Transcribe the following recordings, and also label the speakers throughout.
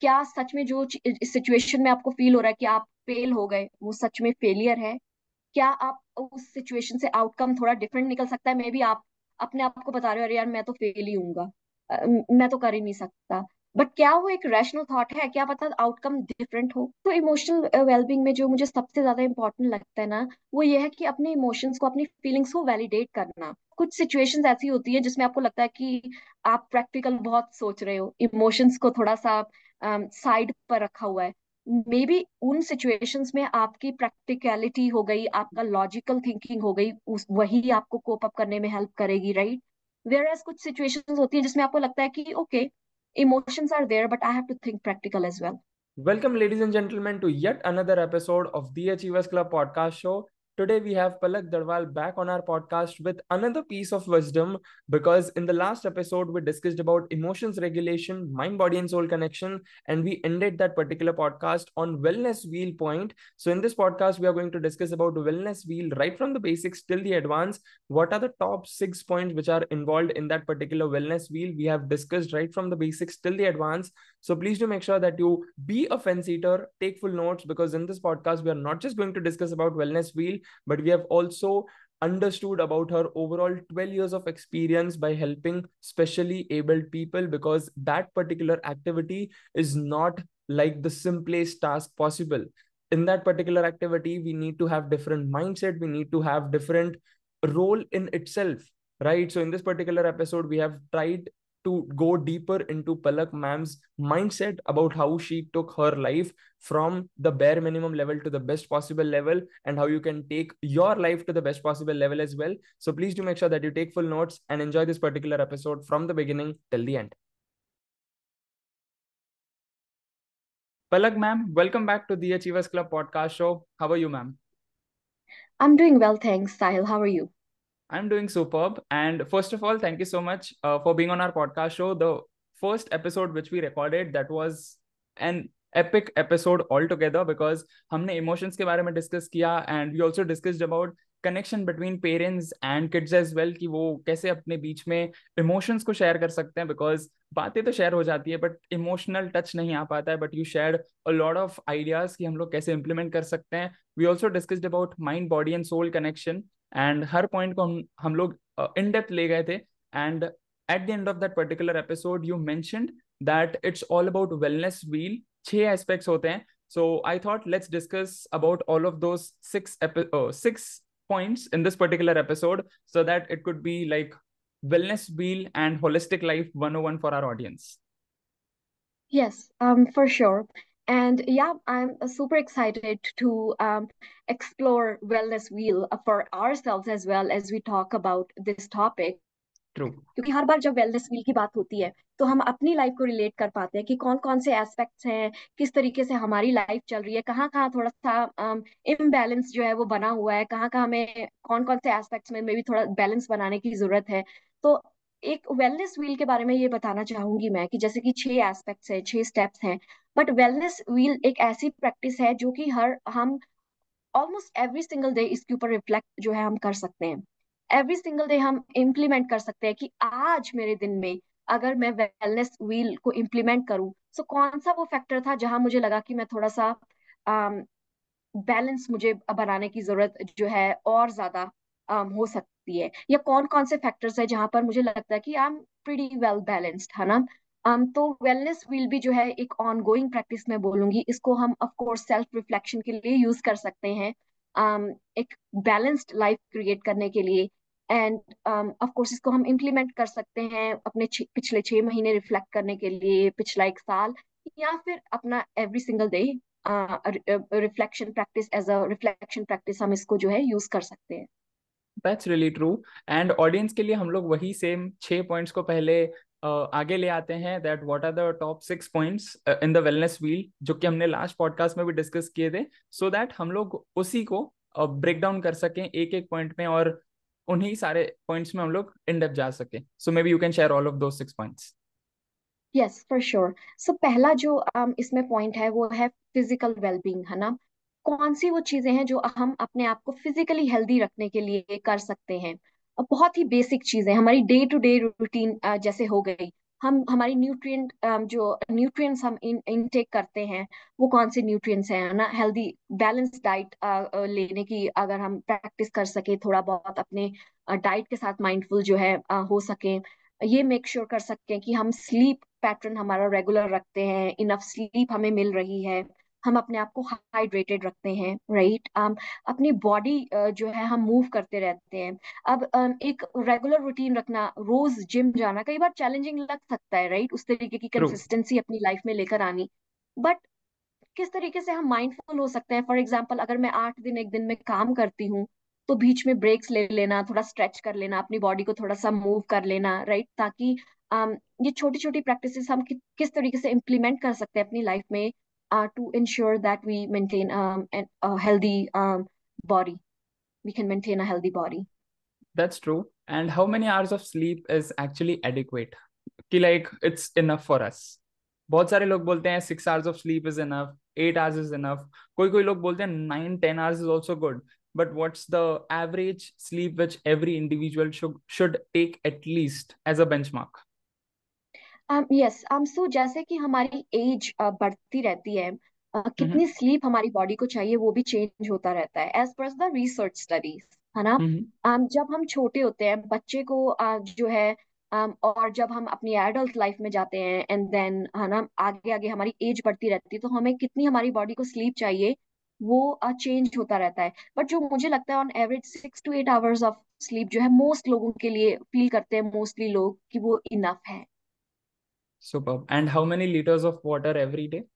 Speaker 1: क्या सच में जो इस सिचुएशन में आपको फील हो रहा है कि आप फेल हो गए, वो सच में फेलियर है? क्या आप उस सिचुएशन से आउटकम थोड़ा डिफरेंट निकल सकता है? मे बी आप अपने आप को बता रहे हो, अरे यार मैं तो फेल ही हूंगा, मैं तो कर ही नहीं सकता। बट क्या वो एक रैशनल थॉट है? क्या पता आउटकम डिफरेंट हो। तो इमोशनल वेलबींग में जो मुझे सबसे ज्यादा इंपॉर्टेंट लगता है ना, वो ये है कि अपने इमोशंस को, अपनी फीलिंग्स को वैलिडेट करना। कुछ सिचुएशंस ऐसी होती है जिसमें आपको लगता है कि आप प्रैक्टिकल बहुत सोच रहे हो, इमोशंस को थोड़ा सा साइड पर रखा हुआ है। मे बी उन सिचुएशंस में आपकी प्रैक्टिकलिटी हो गई, आपका लॉजिकल थिंकिंग हो गई, उस वही आपको कोप अप करने में हेल्प करेगी, राइट? वेयर एज कुछ सिचुएशंस होती है जिसमें आपको लगता है कि okay, emotions are there but I have to think practical as well.
Speaker 2: Welcome, ladies and gentlemen, to yet another episode of the Achievers Club podcast show. Today, we have Palak Darwal back on our podcast with another piece of wisdom because in the last episode, we discussed about emotions regulation, mind, body, and soul connection, and we ended that particular podcast on wellness wheel point. So, in this podcast, we are going to discuss about wellness wheel right from the basics till the advanced. What are the top 6 points which are involved in that particular wellness wheel? We have discussed right from the basics till the advanced. So please do make sure that you be a fence eater, take full notes, because in this podcast, we are not just going to discuss about wellness wheel, but we have also understood about her overall 12 years of experience by helping specially abled people, because that particular activity is not like the simplest task possible. In that particular activity, we need to have different mindset, we need to have different role in itself, right? So in this particular episode, we have tried to go deeper into Palak ma'am's mindset about how she took her life from the bare minimum level to the best possible level, and how you can take your life to the best possible level as well. So please do make sure that you take full notes and enjoy this particular episode from the beginning till the end. Palak ma'am, welcome back to the Achievers Club podcast show. How are you, ma'am?
Speaker 1: I'm doing well, thanks. Sahil, how are you?
Speaker 2: I'm doing superb. And first of all, thank you so much for being on our podcast show. The first episode which we recorded, that was an epic episode altogether, because हमने emotions के बारे में discuss किया, and we also discussed about connection between parents and kids as well, कि वो कैसे अपने बीच में emotions को share कर सकते हैं, because बातें तो share हो जाती है but emotional touch नहीं आ पाता है, but you shared a lot of ideas कि हम लोग कैसे implement कर सकते हैं. We also discussed about mind, body and soul connection, and हर पॉइंट को हम लोग इन डेप्थ ले गए थे. And at the end of that particular episode you mentioned that it's all about wellness wheel. 6 aspects होते हैं. So I thought let's discuss about all of those six points in this particular episode, so that it could be like wellness wheel and holistic life 101 for our audience.
Speaker 1: Yes, for sure. And yeah, I'm super excited to explore wellness wheel for ourselves as well as we talk about this topic.
Speaker 2: True.
Speaker 1: क्योंकि हर बार जब wellness we'll की बात होती है तो हम अपनी life को रिलेट कर पाते हैं कि कौन कौन से एस्पेक्ट्स हैं, किस तरीके से हमारी लाइफ चल रही है, कहाँ कहाँ थोड़ा सा इम्बैलेंस जो है वो बना हुआ है, कहाँ कहाँ हमें कौन कौन से एस्पेक्ट्स में भी थोड़ा बैलेंस बनाने की जरूरत है। तो एक वेलनेस व्हील के बारे में ये बताना चाहूंगी मैं कि जैसे कि 6 एस्पेक्ट्स हैं, 6 स्टेप्स हैं। बट वेलनेस व्हील एक ऐसी प्रैक्टिस है जो कि हर हम ऑलमोस्ट एवरी सिंगल डे इसके ऊपर रिफ्लेक्ट जो है हम कर सकते हैं। एवरी सिंगल डे हम इम्प्लीमेंट कर सकते हैं कि आज मेरे दिन में अगर मैं वेलनेस व्हील को इम्प्लीमेंट करूं, तो कौन सा वो फैक्टर था जहां मुझे लगा कि मैं थोड़ा सा बैलेंस मुझे बनाने की जरूरत जो है और ज्यादा हो सकती है, या कौन कौन से फैक्टर्स है जहां पर मुझे लगता है कि I am pretty well balanced, है ना। तो वेलनेस व्हील भी जो है एक ऑनगोइंग प्रैक्टिस में बोलूंगी, इसको हम ऑफ कोर्स सेल्फ रिफ्लेक्शन के लिए यूज कर सकते हैं, एक बैलेंस्ड लाइफ क्रिएट करने के लिए। एंड ऑफ कोर्स इसको हम इम्प्लीमेंट कर सकते हैं अपने पिछले 6 महीने रिफ्लेक्ट करने के लिए, पिछला एक साल, या फिर अपना every single day reflection practice, as a reflection practice हम इसको जो है यूज कर सकते हैं।
Speaker 2: That's really true. And audience के लिए हम लोग वही सेम 6 पॉइंट्स को पहले आगे ले आते हैं, that what are the top 6 points in the wellness wheel, जो कि हमने लास्ट पॉडकास्ट में भी डिस्कस किए थे, सो दैट हम लोग उसी को ब्रेक डाउन कर सकें एक एक पॉइंट में, और उन्हीं सारे पॉइंट्स में हम लोग इन डेप्थ जा सके. So maybe you can share all of those 6 points.
Speaker 1: Yes, for sure. So पहला जो इसमें पॉइंट है वो है फिजिकल वेलबींग, है ना। कौन सी वो चीजें हैं जो हम अपने आप को फिजिकली हेल्दी रखने के लिए कर सकते हैं? बहुत ही बेसिक चीजें हमारी डे टू डे रूटीन जैसे हो गई, हम हमारी न्यूट्रिएंट जो न्यूट्रिएंट्स हम इनटेक करते हैं वो कौन से न्यूट्रिएंट्स हैं ना। हेल्दी बैलेंस डाइट लेने की अगर हम प्रैक्टिस कर सके थोड़ा बहुत अपने डाइट के साथ माइंडफुल जो है हो सके, ये मेक श्योर कर सकते हैं कि हम स्लीप पैटर्न हमारा रेगुलर रखते हैं, इनफ स्लीप हमें मिल रही है, हम अपने आप को हाइड्रेटेड रखते हैं, राइट। अपनी बॉडी जो है हम मूव करते रहते हैं। अब एक रेगुलर रूटीन रखना, रोज जिम जाना कई बार चैलेंजिंग लग सकता है, राइट, उस तरीके की
Speaker 2: ट्रू।
Speaker 1: कंसिस्टेंसी अपनी लाइफ में लेकर आनी। बट किस तरीके से हम माइंडफुल हो सकते हैं, फॉर एग्जाम्पल अगर मैं 8 दिन एक दिन में काम करती हूँ तो बीच में ब्रेक्स ले लेना, थोड़ा स्ट्रेच कर लेना, अपनी बॉडी को थोड़ा सा मूव कर लेना, राइट, ताकि ये छोटी छोटी प्रैक्टिसेस हम किस तरीके से इम्प्लीमेंट कर सकते हैं अपनी लाइफ में to ensure that we maintain healthy body, we can maintain a healthy body.
Speaker 2: That's true. And how many hours of sleep is actually adequate? कि like it's enough for us. बहुत सारे लोग बोलते हैं 6 hours of sleep is enough, 8 hours is enough. कोई कोई लोग बोलते हैं 9-10 hours is also good. But what's the average sleep which every individual should take at least as a benchmark?
Speaker 1: Yes, so जैसे कि हमारी एज बढ़ती रहती है,
Speaker 2: Mm-hmm.
Speaker 1: कितनी स्लीप हमारी बॉडी को चाहिए वो भी चेंज होता रहता है as per the research studies, है ना।
Speaker 2: Mm-hmm.
Speaker 1: जब हम छोटे होते हैं बच्चे को जो है और जब हम अपनी एडल्ट लाइफ में जाते हैं एंड देन, है ना, आगे आगे हमारी एज बढ़ती रहती है तो हमें कितनी हमारी बॉडी को स्लीप चाहिए वो चेंज होता रहता है। बट जो मुझे लगता है on average 6 to 8 hours of sleep जो है मोस्ट लोगों के लिए फील करते हैं मोस्टली लोग कि वो इनफ है।
Speaker 2: Superb. And how many liters of water every day?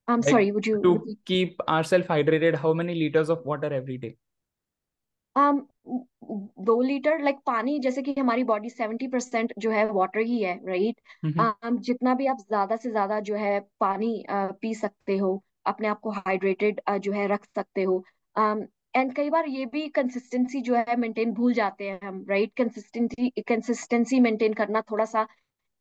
Speaker 2: Like
Speaker 1: Sorry, would you
Speaker 2: to
Speaker 1: repeat?
Speaker 2: keep ourselves hydrated, how many liters of water every day?
Speaker 1: um 2 litre like पानी, जैसे कि हमारी बॉडी 70% जो है वाटर ही है, right.
Speaker 2: Mm-hmm.
Speaker 1: जितना भी आप ज्यादा से ज्यादा जो है पानी पी सकते हो, अपने आप को हाइड्रेटेड जो है रख सकते हो। एंड कई बार ये भी कंसिस्टेंसी जो है मेंटेन भूल जाते हैं हम, राइट। कंसिस्टेंसी मेंटेन करना थोड़ा सा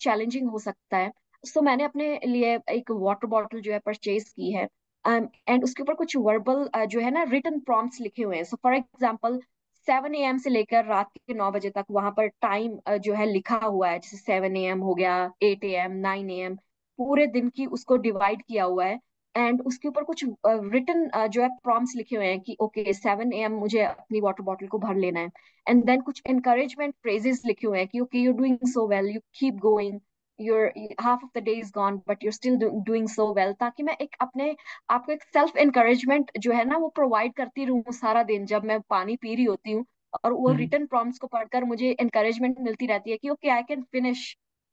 Speaker 1: चैलेंजिंग हो सकता है। सो मैंने अपने लिए एक वाटर बॉटल जो है परचेज की है, एंड उसके ऊपर कुछ वर्बल जो है ना रिटन प्रॉम्प्ट्स लिखे हुए हैं। सो फॉर एग्जांपल 7 AM से लेकर रात के 9 बजे तक वहां पर टाइम जो है लिखा हुआ है, जैसे 7 AM हो गया, 8 AM, 9 AM, पूरे दिन की उसको डिवाइड किया हुआ है। एंड उसके ऊपर कुछ रिटन जो है प्रॉम्प्ट्स लिखे हुए हैं कि ओके 7 AM मुझे अपनी वाटर बॉटल को भर लेना है। एंड देन कुछ encouragement phrases लिखे हुए हैं कि okay you're doing so well, you keep going, you're half of the day is gone but you're still doing so well, ताकि मैं एक अपने आपको एक सेल्फ encouragement जो है ना वो प्रोवाइड करती रहूं सारा दिन जब मैं पानी पी रही होती हूँ। और वो
Speaker 2: Mm-hmm.
Speaker 1: रिटन प्रॉम्प्ट्स को पढ़कर मुझे encouragement मिलती रहती है कि okay I can finish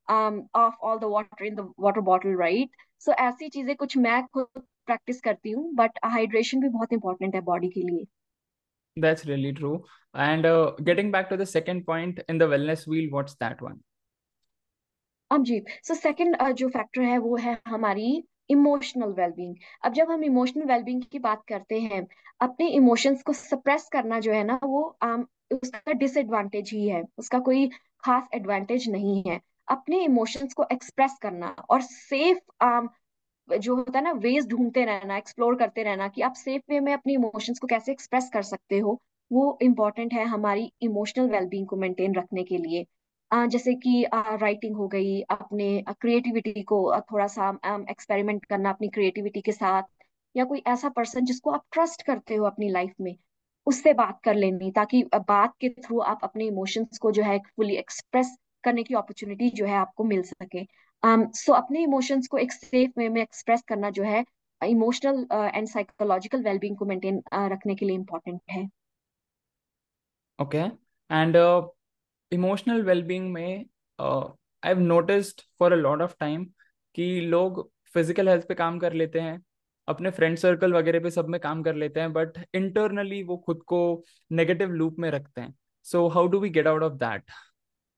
Speaker 1: off all the water in the water bottle, right। so ऐसी चीजें कुछ मैं खुद प्रैक्टिस करती हूँ, बट हाइड्रेशन भी बहुत इंपॉर्टेंट है बॉडी के लिए।
Speaker 2: That's really true. And getting back to the second point in the wellness wheel, what's that one?
Speaker 1: अब जी, सो सेकंड जो फैक्टर है वो है हमारी इमोशनल वेलबींग। अब जब हम इमोशनल वेलबींग की बात करते हैं, अपने इमोशंस को सप्रेस करना जो है ना वो उसका डिसएडवांटेज ही है, उसका कोई खास एडवांटेज नहीं है। अपने इमोशंस को एक्सप्रेस करना और सेफ जो होता है ना वेज ढूंढते रहना, एक्सप्लोर करते रहना कि आप सेफ वे में अपनी इमोशंस को कैसे एक्सप्रेस कर सकते हो, वो इम्पोर्टेंट है हमारी इमोशनल वेलबींग को मेंटेन रखने के लिए। जैसे कि राइटिंग हो गई, अपने क्रिएटिविटी को थोड़ा सा एक्सपेरिमेंट करना अपनी क्रिएटिविटी के साथ, या कोई ऐसा पर्सन जिसको आप ट्रस्ट करते हो अपनी लाइफ में उससे बात कर लेनी, ताकि बात के थ्रू आप अपने इमोशंस को जो है फुली एक्सप्रेस करने की अपॉर्चुनिटी जो है आपको मिल सके। सो अपने इमोशंस को एक सेफ वे में एक्सप्रेस करना जो है इमोशनल एंड साइकोलॉजिकल वेलबींग को मेंटेन रखने के लिए इम्पोर्टेंट है।
Speaker 2: Okay. And emotional well-being में I've noticed for a lot of time कि लोग फिजिकल हेल्थ पे काम कर लेते हैं, अपने फ्रेंड सर्कल वगैरह पे सब में काम कर लेते हैं, बट इंटरनली वो खुद को नेगेटिव लूप में रखते हैं. So how do we get out of that?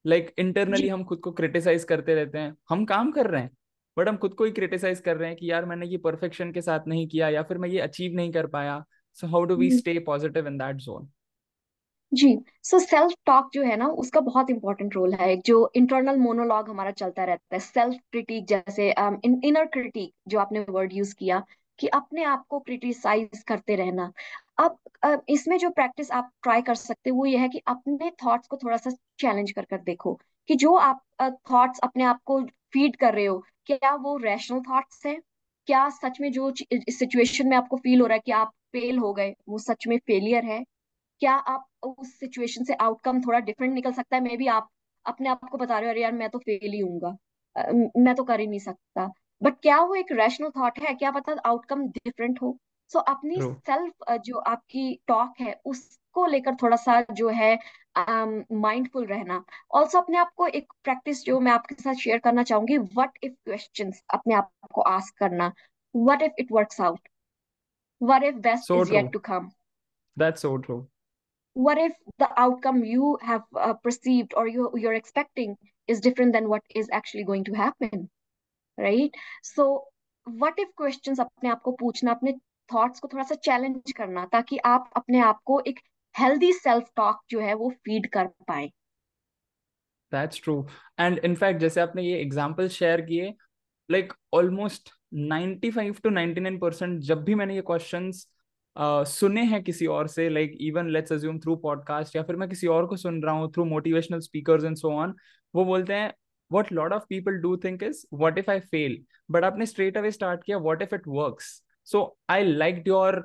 Speaker 2: Like internally
Speaker 1: जी।
Speaker 2: हम खुद को क्रिटिसाइज करते रहते हैं, हम काम कर रहे हैं बट हम खुद को ही क्रिटिसाइज कर रहे हैं कि यार मैंने ये परफेक्शन के साथ नहीं किया या फिर मैं ये अचीव नहीं कर पाया. So how do we stay positive in that zone?
Speaker 1: जी, सो सेल्फ टॉक जो है ना उसका बहुत इंपॉर्टेंट रोल है। जो इंटरनल मोनोलॉग हमारा चलता रहता है, सेल्फ क्रिटिक, जैसे इनर क्रिटिक जो आपने वर्ड यूज किया कि अपने आप को क्रिटिसाइज करते रहना। अब इसमें जो प्रैक्टिस आप ट्राई कर सकते हो वो ये है कि अपने थॉट्स को थोड़ा सा चैलेंज कर कर देखो कि जो आप थॉट्स अपने आप को फीड कर रहे हो, क्या वो रैशनल थॉट्स है? क्या सच में जो सिचुएशन में आपको फील हो रहा है कि आप फेल हो गए, वो सच में फेलियर है? क्या आप उस सिचुएशन से आउटकम थोड़ा डिफरेंट निकल सकता है? मे बी आप अपने आप को बता रहे हो, अरे यार मैं तो फेल ही हूंगा, मैं तो कर ही नहीं सकता। बट क्या वो एक रैशनल थॉट है? क्या पता आउटकम डिफरेंट हो। सो अपनी
Speaker 2: ट्रू।
Speaker 1: सेल्फ जो आपकी टॉक है उसको लेकर थोड़ा सा जो है माइंडफुल रहना। ऑल्सो अपने आप को एक प्रैक्टिस जो मैं आपके साथ शेयर करना चाहूंगी, व्हाट इफ क्वेश्चंस अपने आप को आस्क करना। What if it works out? What if best
Speaker 2: so
Speaker 1: is
Speaker 2: true.
Speaker 1: Yet to come?
Speaker 2: That's so true.
Speaker 1: What if the outcome you have perceived or you're expecting is different than what is actually going to happen, right? So what if questions अपने आप को पूछना, अपने thoughts को थोड़ा सा challenge करना, ताकि आप अपने आप को एक हेल्दी सेल्फ टॉक जो है वो फीड कर पाए।
Speaker 2: That's true. एंड इनफैक्ट जैसे आपने ये एग्जांपल शेयर किए, लाइक ऑलमोस्ट 95 to 99% जब भी मैंने ये क्वेश्चंस सुने हैं किसी और से, like even let's assume through podcast, या फिर मैं किसी और को सुन रहा हूँ through motivational speakers and so on, वो बोलते हैं what lot of people do think is what if I fail, but आपने स्ट्रेट अवे स्टार्ट किया what if it works. So I like your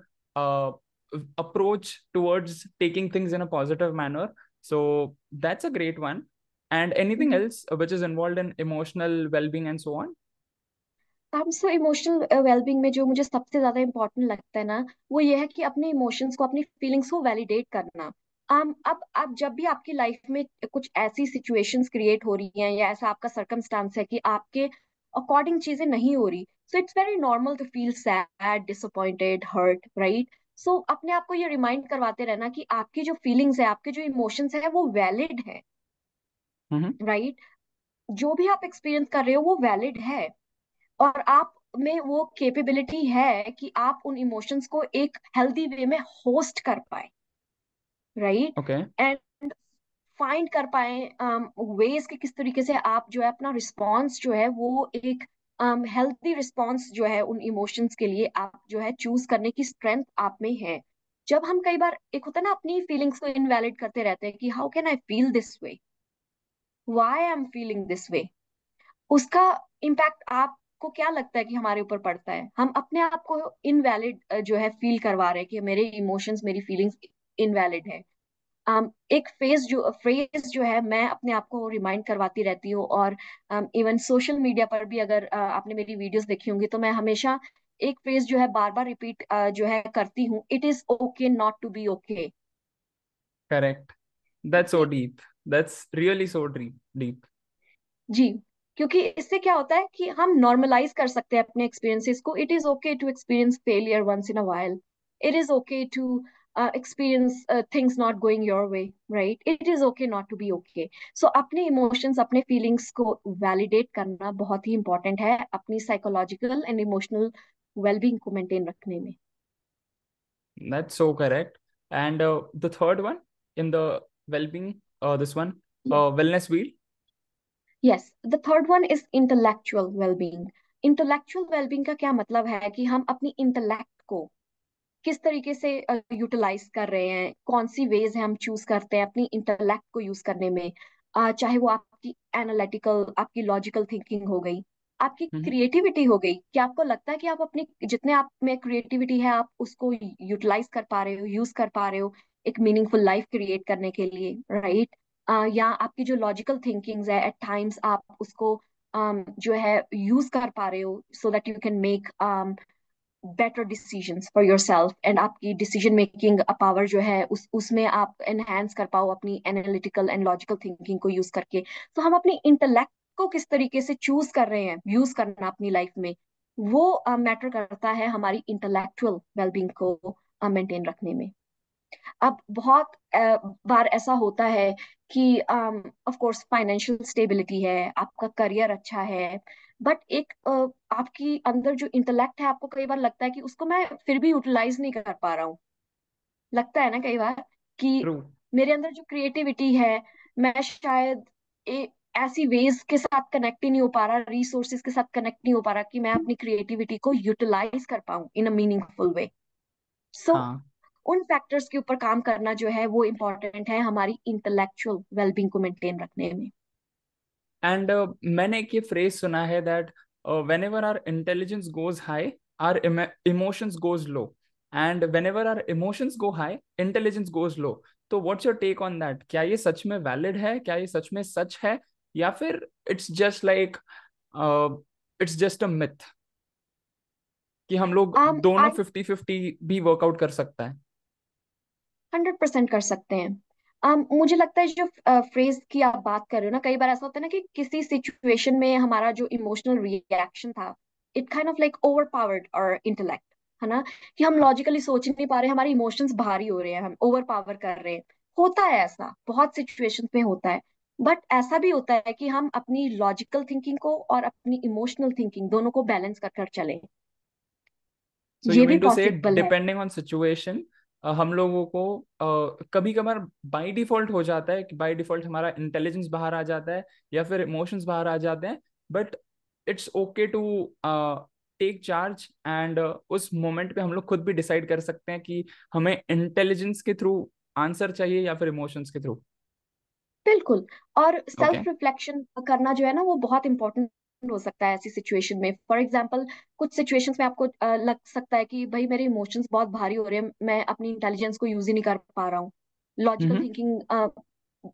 Speaker 2: approach towards taking things in a positive manner. So that's a great one. And anything else which is involved in emotional well-being and so on?
Speaker 1: So emotional wellbeing में जो मुझे सबसे ज्यादा important लगता है ना, वो ये है कि अपने इमोशंस को, अपनी फीलिंग्स को वैलिडेट करना। अब जब भी आपकी लाइफ में कुछ ऐसी सिचुएशंस क्रिएट हो रही हैं या ऐसा आपका सर्कमस्टांस है कि आपके अकॉर्डिंग चीजें नहीं हो रही, so it's very normal to feel sad, disappointed, hurt, right? So अपने आप को ये रिमाइंड करवाते रहना कि आपकी जो फीलिंग्स है, आपके जो इमोशंस है, वो वैलिड है,
Speaker 2: Mm-hmm.
Speaker 1: राइट? जो भी आप एक्सपीरियंस कर रहे हो वो वैलिड है, और आप में वो कैपेबिलिटी है कि आप उन इमोशंस को एक हेल्दी वे में होस्ट कर पाए, राइट?
Speaker 2: Okay.
Speaker 1: एंड फाइंड कर पाए वेज कि किस तरीके से आप जो है अपना रिस्पॉन्स जो है वो एक हेल्दी रिस्पॉन्स जो है उन इमोशंस के लिए आप जो है चूज करने की स्ट्रेंथ आप में है। जब हम कई बार एक होता है ना, अपनी फीलिंग्स को इनवैलिड करते रहते हैं कि how can I feel this way, why I am feeling this way, उसका इम्पैक्ट आपको क्या लगता है कि हमारे ऊपर पड़ता है? हम अपने आप को इनवैलिड जो है फील करवा रहे हैं कि मेरे इमोशंस, मेरी फीलिंग्स इनवैलिड है। एक फ्रेज जो है मैं अपने आप को रिमाइंड करवाती रहती हूँ, और इवन सोशल मीडिया पर भी अगर आपने मेरी वीडियोस देखी होंगी तो मैं हमेशा एक फ्रेज जो है बार बार रिपीट जो है करती हूँ, it is okay not to be okay.
Speaker 2: Correct. That's so deep. That's really so deep. Deep.
Speaker 1: जी, क्योंकि इससे क्या होता है कि हम नॉर्मलाइज कर सकते हैं अपने एक्सपीरियंसेस को। It is okay to experience failure once in a while. It is okay to experience things not going your way, right? It is okay not to be okay. So अपने emotions, अपने feelings को validate करना बहुत ही important है अपनी psychological and emotional wellbeing को maintain रखने में।
Speaker 2: That's so correct. And the third one in the well-being, this one, wellness wheel.
Speaker 1: Yes, the third one is intellectual wellbeing. Intellectual wellbeing का क्या मतलब है कि हम अपनी इंटेलेक्ट को किस तरीके से यूटिलाइज कर रहे हैं, कौन सी वेज है हम चूज करते हैं अपनी इंटेलेक्ट को यूज करने में। चाहे वो आपकी एनालिटिकल, आपकी लॉजिकल थिंकिंग हो गई, आपकी
Speaker 2: Mm-hmm.
Speaker 1: क्रिएटिविटी हो गई। क्या आपको लगता है कि आप अपनी जितने आप में क्रिएटिविटी है आप उसको यूटिलाइज कर पा रहे हो, यूज कर पा रहे हो एक मीनिंगफुल लाइफ क्रिएट करने के लिए, राइट? या आपकी जो लॉजिकल थिंकिंग्स है, एट टाइम्स आप उसको जो है यूज कर पा रहे हो so that you can make better decisions for your self, and आपकी डिसीजन मेकिंग पावर जो है उसमें आप एनहेंस कर पाओ अपनी एनालिटिकल एंड लॉजिकल थिंकिंग को यूज करके। तो हम अपनी इंटेलेक्ट को किस तरीके से चूज कर रहे हैं यूज करना अपनी लाइफ में, वो मैटर करता है हमारी इंटेलेक्चुअल वेलबींग को मेंटेन रखने में। अब बहुत बार ऐसा होता है कि ऑफ कोर्स फाइनेंशियल स्टेबिलिटी है, आपका करियर अच्छा है, बट एक आपकी अंदर जो इंटेलेक्ट है, आपको कई बार लगता है कि उसको मैं फिर भी यूटिलाइज नहीं कर पा रहा हूँ। लगता है ना कई बार कि
Speaker 2: True.
Speaker 1: मेरे अंदर जो क्रिएटिविटी है, मैं शायद ऐसी वेज के साथ कनेक्ट ही नहीं हो पा रहा, रिसोर्सेज के साथ कनेक्ट नहीं हो पा रहा कि मैं अपनी क्रिएटिविटी को यूटिलाइज कर पाऊँ इन अ मीनिंगफुल वे। सो
Speaker 2: हाँ.
Speaker 1: उन फैक्टर्स के ऊपर काम करना जो है वो इम्पोर्टेंट है हमारी इंटेलेक्चुअल वेलबींग को मेंटेन रखने में।
Speaker 2: एंड मैंने एक ये फ्रेज सुना है that whenever our intelligence goes high our emotions goes low, and whenever our emotions go high intelligence goes low. तो what's your take on that? क्या ये सच में वैलिड है? क्या ये सच में सच है, या फिर it's just like it's just a myth कि हम लोग दोनों
Speaker 1: आई
Speaker 2: 50-50 भी वर्कआउट कर सकता है?
Speaker 1: 100% कर सकते हैं। मुझे लगता है जो फ्रेज की आप बात कर रहे हो ना, कई बार ऐसा होता है ना कि किसी सिचुएशन में हमारा जो इमोशनल रिएक्शन था, it kind of like over powered और इंटेलेक्ट, है ना, कि हम लॉजिकली सोच नहीं पा रहे, हमारे इमोशंस भारी हो रहे हैं, हम ओवर पावर कर रहे हैं। होता है ऐसा, बहुत सिचुएशंस में होता है। बट ऐसा भी होता है कि हम अपनी लॉजिकल थिंकिंग को और अपनी इमोशनल थिंकिंग दोनों को बैलेंस कर कर चलें।
Speaker 2: सो यू
Speaker 1: ये भी
Speaker 2: मीन टू से
Speaker 1: पॉसिबल है।
Speaker 2: डिपेंडिंग ऑन सिचुएशन हम लोगों को कभी कभार बाय डिफॉल्ट हो जाता है कि बाय डिफॉल्ट हमारा इंटेलिजेंस बाहर आ जाता है या फिर इमोशंस बाहर आ जाते हैं. But it's okay to take charge, and उस मोमेंट पे हम लोग खुद भी डिसाइड कर सकते हैं कि हमें इंटेलिजेंस के थ्रू आंसर चाहिए या फिर इमोशंस के थ्रू.
Speaker 1: बिल्कुल। और
Speaker 2: ओके.
Speaker 1: सेल्फ रिफ्लेक्शन करना जो है ना, वो बहुत इंपॉर्टेंट हो सकता है ऐसी सिचुएशन में। फॉर एग्जाम्पल, कुछ सिचुएशंस में आपको लग सकता है कि भाई मेरे इमोशंस बहुत भारी हो रहे हैं, मैं अपनी इंटेलिजेंस को यूज ही नहीं कर पा रहा हूँ। लॉजिकल
Speaker 2: हम्म.
Speaker 1: थिंकिंग,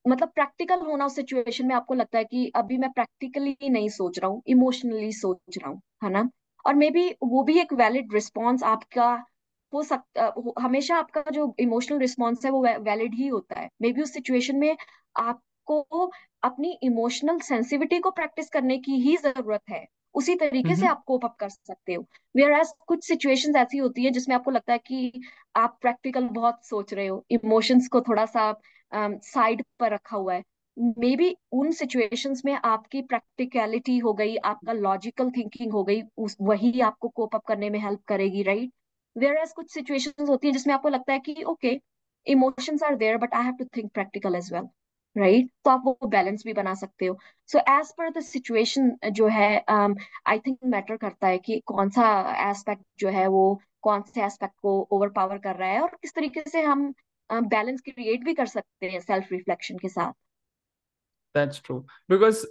Speaker 1: मतलब प्रैक्टिकल होना उस सिचुएशन में आपको लगता है कि अभी मैं प्रैक्टिकली नहीं सोच रहा हूँ, इमोशनली सोच रहा हूँ, है ना। और मे बी वो भी एक वैलिड रिस्पॉन्स आपका हो सकता, हमेशा आपका जो इमोशनल रिस्पॉन्स है वो वैलिड ही होता है। मे बी उस सिचुएशन में आपको अपनी इमोशनल सेंसिटिविटी को प्रैक्टिस करने की ही जरूरत है। उसी तरीके से
Speaker 2: हम्म.
Speaker 1: आप कोप अप कर सकते हो। वेयर एज कुछ सिचुएशंस ऐसी होती है जिसमें आपको लगता है कि आप प्रैक्टिकल बहुत सोच रहे हो, इमोशंस को थोड़ा सा साइड पर रखा हुआ है। मे बी उन सिचुएशंस में आपकी प्रैक्टिकलिटी हो गई, आपका लॉजिकल थिंकिंग हो गई, वही आपको कोप अप करने में हेल्प करेगी, राइट। वेयर एज कुछ सिचुएशंस होती है जिसमें आपको लगता है कि okay, emotions are there but I have to think practical as well, right. तो आप वो बैलेंस भी बना सकते हो। So as per the situation जो है, आई थिंक मैटर करता है कि कौन सा एस्पेक्ट जो है वो कौन से एस्पेक्ट को ओवर पावर कर रहा है, और किस तरीके से हम बैलेंस क्रिएट भी कर सकते हैं सेल्फ रिफ्लेक्शन के साथ।
Speaker 2: That's true. Because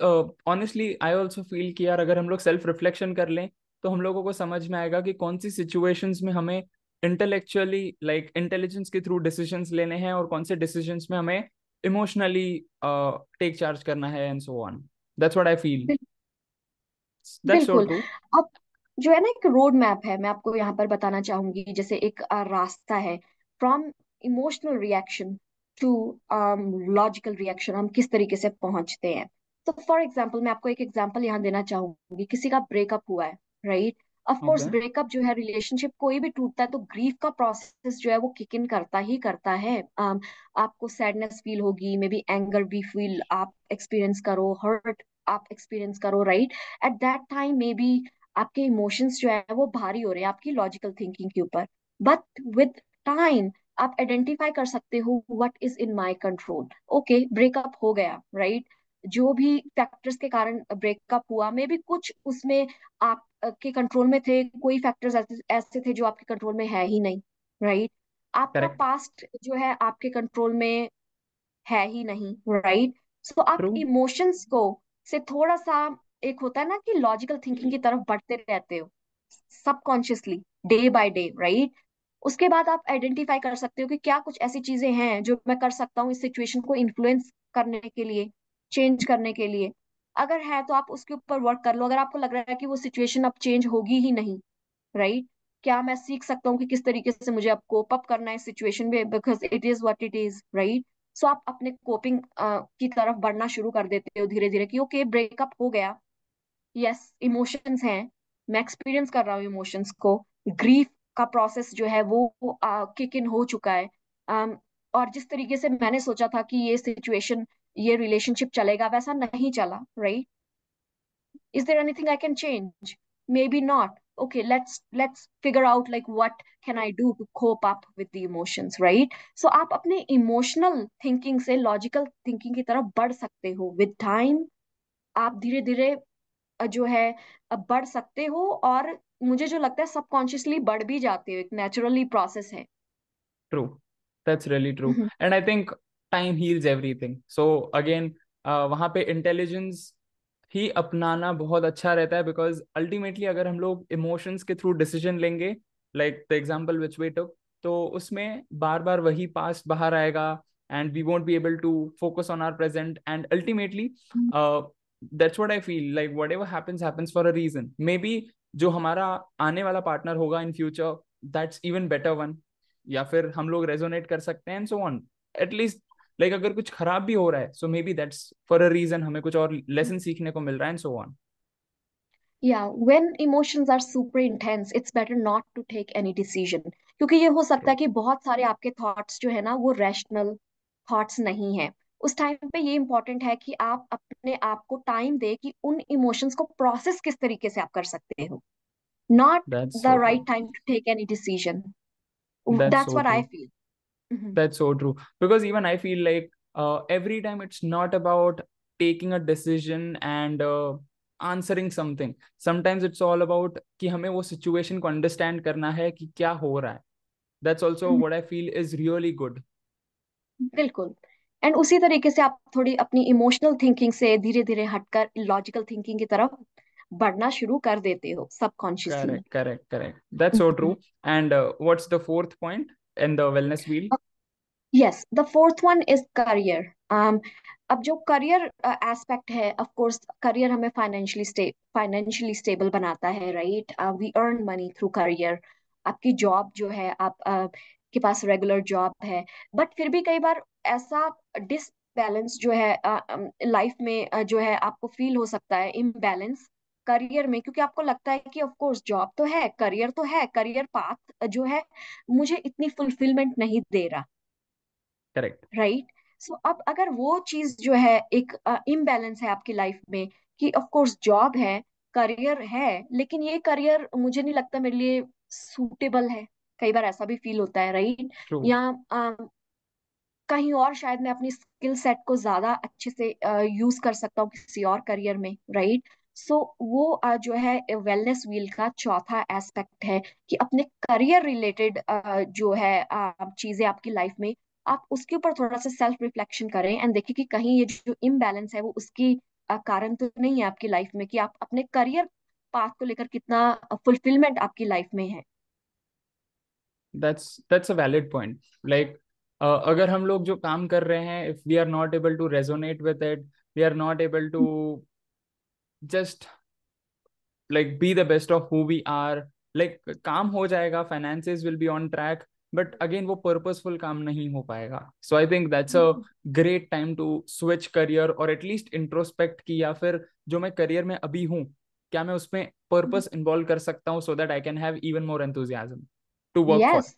Speaker 2: honestly I also feel कि यार अगर हम लोग सेल्फ रिफ्लेक्शन कर लें तो हम लोगों को समझ में आएगा कि कौन सी सिचुएशंस में हमें इंटेलेक्चुअली लाइक इंटेलिजेंस के थ्रू डिसीजंस लेने हैं और कौन से डिसीजंस में हमें इमोशनली टेक चार्ज करना है, and so on. That's what I feel. That's so
Speaker 1: बिल्कुल।
Speaker 2: ट्रू.
Speaker 1: अब जो है ना, एक रोड मैप है, मैं आपको यहाँ पर बताना चाहूंगी, जैसे एक रास्ता है from emotional reaction to logical reaction, हम किस तरीके से पहुंचते हैं। तो फॉर एग्जाम्पल, मैं आपको एक एग्जाम्पल यहाँ देना चाहूंगी। किसी का ब्रेकअप हुआ है, right. Of course
Speaker 2: okay.
Speaker 1: Breakup जो है, रिलेशनशिप कोई भी टूटता है तो ग्रीफ का प्रोसेस जो है वो किक इन करता ही करता है। आपको सैडनेस फील होगी, मे बी एंगर भी फील आप एक्सपीरियंस करो, हर्ट आप एक्सपीरियंस करो, right. Eight that time may be आपके इमोशंस जो है वो भारी हो रहे हैं आपकी लॉजिकल थिंकिंग के ऊपर। बट विद टाइम आप आइडेंटिफाई कर सकते हो what is in my control. Okay, breakup हो गया, राइट। जो भी फैक्टर्स के कारण ब्रेकअप हुआ, मे बी कुछ उसमें आप के कंट्रोल में थे, कोई फैक्टर्स ऐसे ऐसे थे जो आपके कंट्रोल में है ही नहीं, राइट। आपका
Speaker 2: करेक्ट.
Speaker 1: पास्ट जो है आपके कंट्रोल में है ही नहीं, राइट। सो आप
Speaker 2: ट्रू.
Speaker 1: इमोशंस को से थोड़ा सा, एक होता है ना कि लॉजिकल थिंकिंग की तरफ बढ़ते रहते हो subconsciously, day by day, right. उसके बाद आप आइडेंटिफाई कर सकते हो कि क्या कुछ ऐसी चीजें हैं जो मैं कर सकता हूँ इस सिचुएशन को इन्फ्लुएंस करने के लिए, चेंज करने के लिए। अगर है तो आप उसके ऊपर वर्क कर लो। अगर आपको लग रहा है कि वो सिचुएशन अब चेंज होगी ही नहीं, राइट, क्या मैं सीख सकता हूँ कि किस तरीके से मुझे अब कोप अप करना है इस सिचुएशन में, because it is what it is, right. So आप अपने कोपिंग की तरफ बढ़ना शुरू कर देते हो धीरे धीरे कि ओके, ब्रेकअप हो गया, यस, इमोशंस हैं, मैं एक्सपीरियंस कर रहा हूँ इमोशंस को, ग्रीफ का प्रोसेस जो है वो किक इन हो चुका है। और जिस तरीके से मैंने सोचा था कि ये सिचुएशन, ये रिलेशनशिप चलेगा, वैसा नहीं चला, right. is there anything I can change? Maybe not. Okay, let's figure out like what can I do to cope up with the emotions, right? So आप अपने इमोशनल थिंकिंग से लॉजिकल थिंकिंग की तरफ बढ़ सकते हो विद टाइम। आप धीरे धीरे जो है बढ़ सकते हो, और मुझे जो लगता है सबकॉन्शियसली बढ़ भी जाते हो, एक नेचुरली प्रोसेस है।
Speaker 2: True. That's really true.
Speaker 1: Hmm.
Speaker 2: And I think time heals everything. So again वहां पे इंटेलिजेंस ही अपनाना बहुत अच्छा रहता है, बिकॉज अल्टीमेटली अगर हम लोग इमोशंस के थ्रू डिसीजन लेंगे, like the example which we took, तो उसमें बार बार वही पास्ट बाहर आएगा, and we won't be able to focus on our present, and ultimately that's what I feel like whatever happens for a reason. Maybe जो हमारा आने वाला पार्टनर होगा in future, that's even better one, या फिर हम लोग resonate कर सकते हैं, and so on. At least like अगर कुछ खराब भी हो रहा है, so maybe that's for a reason, हमें कुछ और लेसन सीखने को मिल रहा है, एंड सो ऑन।
Speaker 1: या when emotions are super intense it's better not to take any decision, क्योंकि ये हो सकता है
Speaker 2: ट्रू,
Speaker 1: कि बहुत सारे आपके थॉट्स जो है ना वो रैशनल थॉट्स नहीं है। उस टाइम पे ये इंपॉर्टेंट है कि आप अपने आप को टाइम दे कि उन इमोशंस को प्रोसेस किस तरीके से आप कर सकते हो, not
Speaker 2: that's
Speaker 1: the
Speaker 2: so true,
Speaker 1: right time to take any decision.
Speaker 2: That's
Speaker 1: that's
Speaker 2: so
Speaker 1: what I
Speaker 2: true,
Speaker 1: feel.
Speaker 2: that's so true. Because even I feel like every time it's not about taking a decision and answering something. Sometimes it's all about कि हमें वो situation को understand करना है कि क्या हो रहा है. That's also what I feel is really good.
Speaker 1: बिल्कुल। एंड उसी तरीके से आप थोड़ी अपनी इमोशनल थिंकिंग से धीरे धीरे हटकर लॉजिकल थिंकिंग की तरफ बढ़ना शुरू कर देते हो subconsciously.
Speaker 2: Correct, correct, correct. That's so true. And what's the fourth point in the wellness wheel?
Speaker 1: Yes, the fourth one is career. अब जो करियर एस्पेक्ट है, ऑफ कोर्स करियर हमें फाइनेंशियली स्टेबल बनाता है, right? We earn money through career. आपकी job जो है, आप के पास रेगुलर जॉब है, बट फिर भी कई बार ऐसा डिसबैलेंस जो है लाइफ में जो है आपको फील हो सकता है, इम्बैलेंस करियर में, क्योंकि आपको लगता है कि ऑफ कोर्स जॉब तो है, करियर तो है, करियर पाथ जो है मुझे इतनी फुलफिलमेंट नहीं दे रहा,
Speaker 2: Correct.
Speaker 1: राइट? सो अब अगर वो चीज जो है एक इम्बैलेंस है आपकी लाइफ में, कि ऑफ कोर्स जॉब है, करियर है, लेकिन ये करियर मुझे नहीं लगता मेरे लिए सूटेबल है, कई बार ऐसा भी फील होता है, राइट?
Speaker 2: True.
Speaker 1: या कहीं और शायद मैं अपनी स्किल सेट को ज्यादा अच्छे से यूज कर सकता हूँ किसी और करियर में, राइट? सो वो जो है वेलनेस व्हील का चौथा एस्पेक्ट है कि अपने करियर रिलेटेड जो है चीजें आपकी लाइफ में, आप उसके ऊपर थोड़ा सा सेल्फ रिफ्लेक्शन करें एंड देखिए कि कहीं ये जो इम्बैलेंस है वो उसकी कारण तो नहीं है आपकी लाइफ में, कि आप अपने करियर पाथ को लेकर कितना फुलफिलमेंट आपकी लाइफ में है।
Speaker 2: That's a valid point. Like अगर हम लोग जो काम कर रहे हैं, if we are not able to resonate with it, we are not able to just like be the best of who we are, like काम हो जाएगा, finances will be on track, but again वो purposeful काम नहीं हो पाएगा. So I think that's a great time to switch career, और at least introspect की, या फिर जो मैं career में अभी हूँ, क्या मैं उसमें purpose involve कर सकता हूँ, so that I can have even more enthusiasm to work for.
Speaker 1: Yes,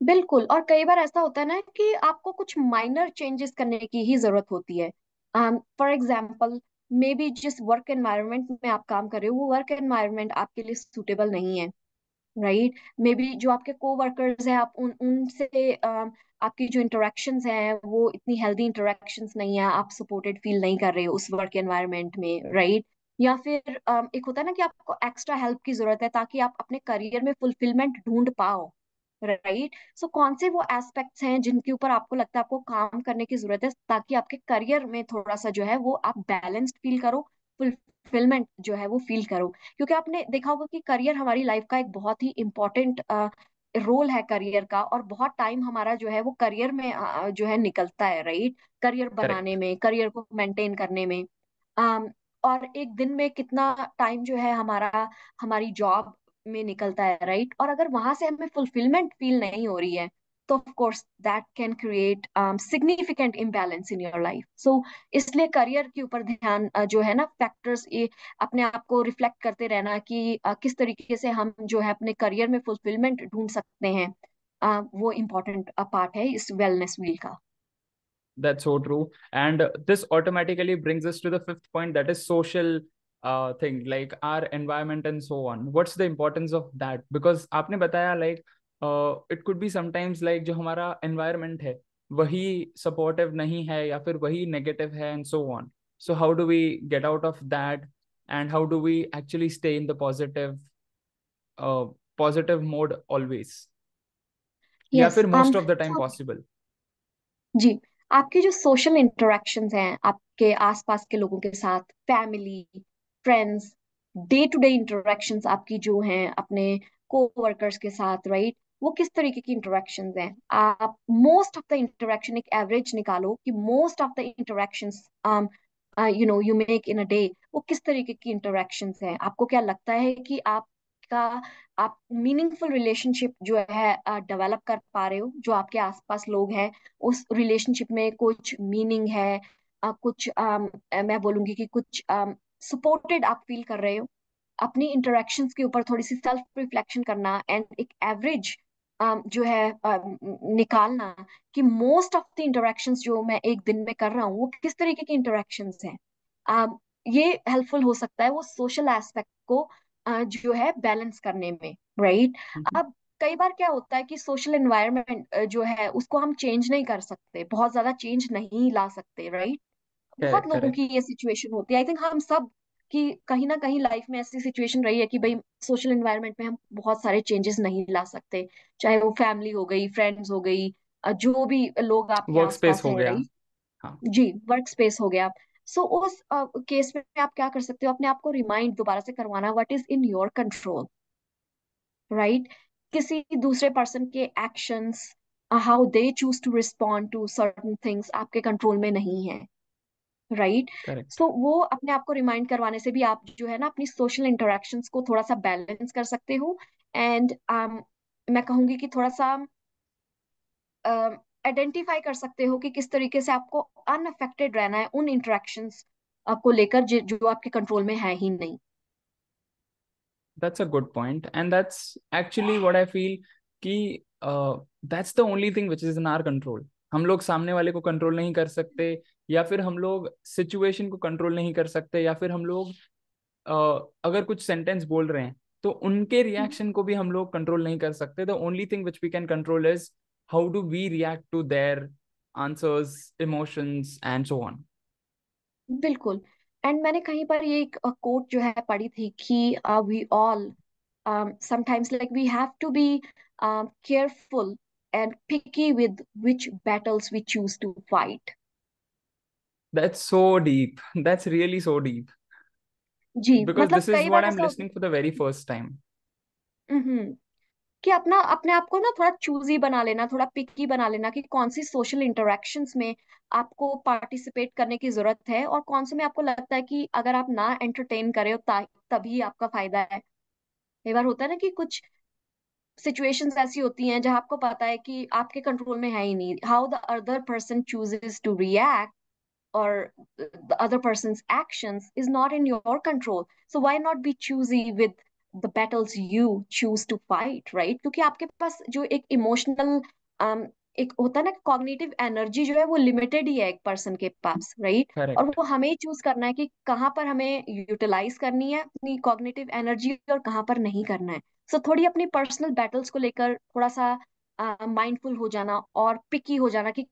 Speaker 1: बिल्कुल। और कई बार ऐसा होता है ना कि आपको कुछ माइनर चेंजेस करने की ही जरूरत होती है। फॉर एग्जाम्पल, मे बी जिस वर्क एनवायरनमेंट में आप काम कर रहे हो वो वर्क एनवायरनमेंट आपके लिए सूटेबल नहीं है, राइट? मे बी जो आपके को वर्कर्स हैं, आप उनसे आपकी जो इंटरेक्शंस हैं वो इतनी हेल्दी इंटरेक्शंस नहीं है, आप सपोर्टेड फील नहीं कर रहे हो उस वर्क एनवायरनमेंट में, राइट? या फिर एक होता है ना कि आपको एक्स्ट्रा हेल्प की जरूरत है ताकि आप अपने करियर में फुलफिलमेंट ढूंढ पाओ, राइट? सो कौन से वो एस्पेक्ट्स हैं जिनके ऊपर आपको लगता है आपको काम करने की जरूरत है ताकि आपके करियर में थोड़ा सा जो है वो आप बैलेंस्ड फील करो, फुलफिलमेंट जो है वो फील करो? क्योंकि आपने देखा होगा कि करियर हमारी लाइफ का एक बहुत ही इम्पोर्टेंट रोल है करियर का, और बहुत टाइम हमारा जो है वो करियर में जो है निकलता है, राइट? करियर बनाने
Speaker 2: Correct.
Speaker 1: में, करियर को मेंटेन करने में। अम, और एक दिन में कितना टाइम जो है हमारा हमारी जॉब में निकलता है, राइट? और अगर वहां से हमें फुलफिलमेंट फील नहीं हो रही है, तो of course that can create significant imbalance in your life. So इसलिए करियर के ऊपर ध्यान जो है ना, फैक्टर्स ये अपने आप को रिफ्लेक्ट करते रहना कि किस तरीके से हम जो है अपने करियर में फुलफिलमेंट ढूंढ सकते हैं, वो इम्पोर्टेंट पार्ट है इस वेलनेस व्हील का।
Speaker 2: That's so true. And this automatically brings us to the fifth point, that is social thing, like our environment and so on. What's the importance of that? Because आपने बताया like it could be sometimes like जो हमारा environment है वही supportive नहीं है, या फिर वही negative है, and so on. So how do we get out of that, and how do we actually stay in the uh, positive mode always, या
Speaker 1: यस,
Speaker 2: फिर most of the time possible?
Speaker 1: जी, आपके जो सोशल इंटरेक्शंस हैं आपके आसपास के लोगों के साथ, family, friends, day to day interactions आपकी जो हैं अपने कोवर्कर्स के साथ, राइट, वो किस तरीके की इंटरेक्शंस हैं? आप मोस्ट ऑफ द इंटरेक्शन, एक एवरेज निकालो कि most of the interactions you make in a day, वो किस तरीके की इंटरेक्शंस हैं? आपको क्या लगता है कि आपका आप मीनिंगफुल रिलेशनशिप जो है डेवलप कर पा रहे हो, जो आपके आसपास लोग हैं उस रिलेशनशिप में कुछ मीनिंग है, कुछ मैं बोलूंगी कि कुछ सपोर्टेड आप फील कर रहे हो? अपनी इंटरेक्शंस के ऊपर थोड़ी सी सेल्फ रिफ्लेक्शन करना एंड एक एवरेज जो है निकालना कि मोस्ट ऑफ द इंटरेक्शंस जो मैं एक दिन में कर रहा हूँ वो किस तरीके की इंटरेक्शंस हैं। ये हेल्पफुल हो सकता है वो सोशल एस्पेक्ट को जो है बैलेंस करने में, राइट। अब कई बार क्या होता है कि सोशल एनवायरनमेंट जो है उसको हम चेंज नहीं कर सकते, बहुत ज्यादा चेंज नहीं ला सकते, राइट। बहुत
Speaker 2: करेक्ट,
Speaker 1: लोगों
Speaker 2: करेक्ट।
Speaker 1: की ये सिचुएशन होती है, आई थिंक हम सब की कहीं ना कहीं लाइफ में ऐसी सिचुएशन रही है कि भाई सोशल एनवायरनमेंट में हम बहुत सारे चेंजेस नहीं ला सकते, चाहे वो फैमिली हो गई, फ्रेंड्स हो गई, जो भी लोग आपके
Speaker 2: वर्क स्पेस
Speaker 1: आसपास
Speaker 2: हो
Speaker 1: हैं,
Speaker 2: गया।
Speaker 1: राइट।
Speaker 2: हाँ।
Speaker 1: जी, वर्क स्पेस हो गया। सो उस केस में आप क्या कर सकते हो, अपने आप को रिमाइंड दोबारा से करवाना what is in your control, right. किसी दूसरे पर्सन के actions, how they choose to respond to certain things आपके कंट्रोल में नहीं है, राइट।
Speaker 2: करेक्ट।
Speaker 1: सो वो अपने आप को रिमाइंड करवाने से भी आप जो है ना अपनी सोशल इंटरेक्शंस को थोड़ा सा बैलेंस कर सकते हो। एंड मैं कहूंगी कि थोड़ा सा आइडेंटिफाई कर सकते हो कि किस तरीके से आपको अनअफेक्टेड रहना है उन इंटरेक्शंस को लेकर जो आपके कंट्रोल में है ही नहीं।
Speaker 2: That's a good point, and that's actually what I feel कि that's the only thing which is in our control. हम लोग सामने वाले को कंट्रोल नहीं कर सकते, या फिर हम लोग सिचुएशन को कंट्रोल नहीं कर सकते, या फिर हम लोग अगर कुछ सेंटेंस बोल रहे हैं तो उनके रिएक्शन को भी हम लोग कंट्रोल नहीं कर सकते. The only thing which we can control is how do we react to their answers, emotions and so on.
Speaker 1: बिल्कुल। एंड मैंने कहीं पर ये एक कोट जो है पढ़ी थी कि we all sometimes like we have to be careful and picky with which battles we choose to fight.
Speaker 2: That's so deep. That's really so deep.
Speaker 1: जी,
Speaker 2: Because
Speaker 1: मतलब
Speaker 2: this is
Speaker 1: कई
Speaker 2: what
Speaker 1: बार
Speaker 2: I'm
Speaker 1: ऐसा
Speaker 2: listening for the very first time.
Speaker 1: हम्म कि अपना अपने आप को ना थोड़ा चूजी बना लेना, थोड़ा पिकी बना लेना कि कौन सी सोशल इंटरेक्शंस में आपको पार्टिसिपेट करने की जरूरत है और कौन से में आपको लगता है कि अगर आप ना एंटरटेन करें हो तभी आपका फायदा है। कई बार होता है ना कि कुछ सिचुएशंस ऐसी होती हैं जहां आपको पता है कि आपके कंट्रोल में है ही नहीं, how the other person chooses to react or the other person's actions is not in your control. So why not be choosy with the battles you choose to fight, right? क्योंकि आपके पास जो एक emotional एक होता है ना, cognitive energy जो है वो लिमिटेड ही है एक पर्सन के पास, राइट। और
Speaker 2: Correct.
Speaker 1: वो हमें ही चूज करना है कि कहाँ पर हमें यूटिलाइज करनी है अपनी कॉग्निटिव एनर्जी और कहाँ पर नहीं करना है। सो थोड़ी अपनी पर्सनल बैटल्स को लेकर थोड़ा सा माइंडफुल हो जाना और पिकी हो जाना कि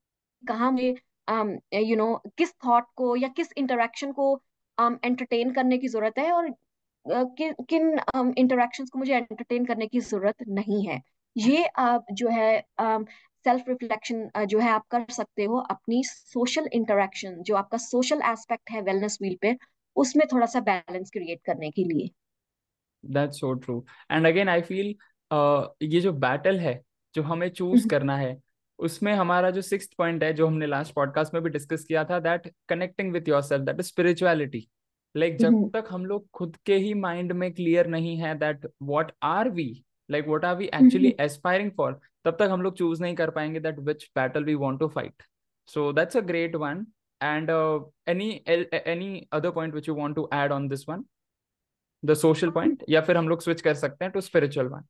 Speaker 1: कहाँ मुझे किस थॉट को या किस इंटरेक्शन को एंटरटेन करने की जरूरत है और किन इंटरेक्शंस को मुझे एंटरटेन करने की जरूरत नहीं है। ये आप जो है सेल्फ रिफ्लेक्शन जो है आप कर सकते हो अपनी सोशल इंटरेक्शन, जो आपका सोशल एस्पेक्ट है वेलनेस व्हील पे, उसमें थोड़ा सा बैलेंस क्रिएट करने के लिए।
Speaker 2: That's so true. And again, I feel ये जो बैटल है जो हमें चूज
Speaker 1: हम्म
Speaker 2: करना है, उसमें हमारा जो सिक्स्थ पॉइंट है जो हमने लास्ट पॉडकास्ट में भी डिस्कस किया था, that connecting with your self, that is spirituality. Like जब
Speaker 1: हम्म
Speaker 2: तक हम लोग खुद के ही माइंड में क्लियर नहीं है that what are we, like what are we
Speaker 1: hmm
Speaker 2: actually aspiring for, तब तक हम लोग चूज नहीं कर पाएंगे that which battle we want to fight. So that's a great one. And any other point which you want to add on this one, the social point, या फिर हम लोग स्विच कर सकते हैं टू स्पिरिचुअल वन.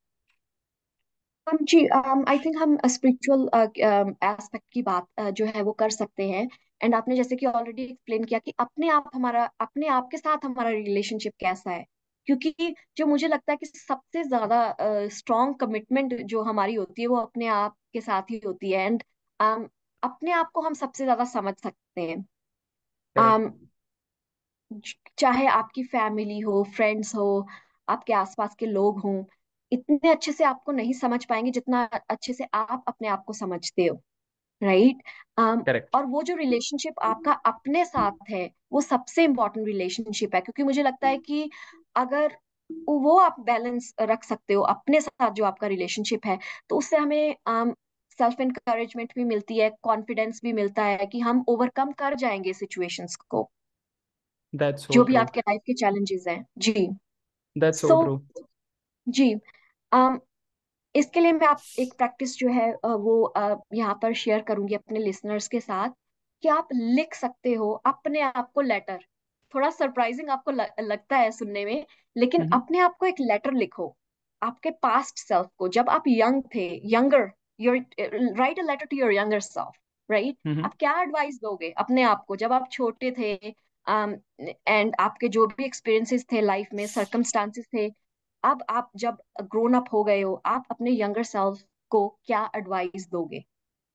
Speaker 1: हम जी I think हम स्पिरिचुअल एस्पेक्ट की बात जो है वो कर सकते हैं। एंड आपने जैसे कि ऑलरेडी एक्सप्लेन किया कि अपने आप के साथ हमारा रिलेशनशिप कैसा है, क्योंकि जो मुझे लगता है कि सबसे ज्यादा स्ट्रॉन्ग कमिटमेंट जो हमारी होती है वो अपने आप के साथ ही होती है। एंड अपने आप को हम सबसे ज्यादा समझ सकते हैं।
Speaker 2: करेक्ट.
Speaker 1: um, चाहे आपकी फैमिली हो, फ्रेंड्स हो, आपके आसपास के लोग हों, इतने अच्छे से आपको नहीं समझ पाएंगे जितना अच्छे से आप अपने आप को समझते हो, राइट।
Speaker 2: करेक्ट।
Speaker 1: और वो जो रिलेशनशिप आपका अपने साथ है वो सबसे इम्पोर्टेंट रिलेशनशिप है, क्योंकि मुझे लगता है कि अगर वो आप बैलेंस रख सकते हो अपने साथ जो आपका रिलेशनशिप है, तो उससे हमें सेल्फ इनकरेजमेंट भी मिलती है, कॉन्फिडेंस भी मिलता है कि हम ओवरकम कर जाएंगे सिचुएशंस को,
Speaker 2: दैट्स सो
Speaker 1: जो भी
Speaker 2: ट्रू।
Speaker 1: आपके लाइफ के चैलेंजेस हैं जी।
Speaker 2: That's so
Speaker 1: so
Speaker 2: true.
Speaker 1: जी, इसके लिए मैं आप एक प्रैक्टिस जो है वो यहाँ पर शेयर करूंगी अपने लिसनर्स के साथ, कि आप लिख सकते हो अपने आप को लेटर। थोड़ा सरप्राइजिंग आपको लगता है सुनने में, लेकिन
Speaker 2: हम्म।
Speaker 1: अपने आप को एक लेटर लिखो आपके पास्ट सेल्फ को, जब आप यंग थे, younger, your write a letter to your younger self, right.
Speaker 2: Hmm.
Speaker 1: आप क्या एडवाइस दोगे अपने आप को जब आप छोटे थे, एंड आपके जो भी एक्सपीरियंसेस थे लाइफ में, सर्कमस्टांसेस थे, अब आप जब ग्रोन अप हो गए हो, आप अपने यंगर सेल्फ को क्या एडवाइस दोगे,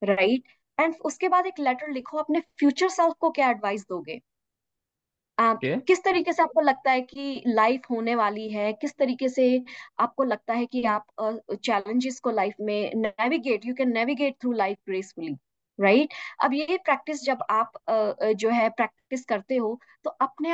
Speaker 1: राइट। एंड उसके बाद एक लेटर लिखो अपने फ्यूचर सेल्फ को क्या एडवाइस दोगे।
Speaker 2: ओके।
Speaker 1: किस तरीके से आपको लगता है कि लाइफ होने वाली है, किस तरीके से आपको लगता है कि आप चैलेंजेस को लाइफ में navigate, you can navigate through life gracefully, right. अब ये प्रैक्टिस जब आप जो है प्रैक्टिस करते हो, तो अपने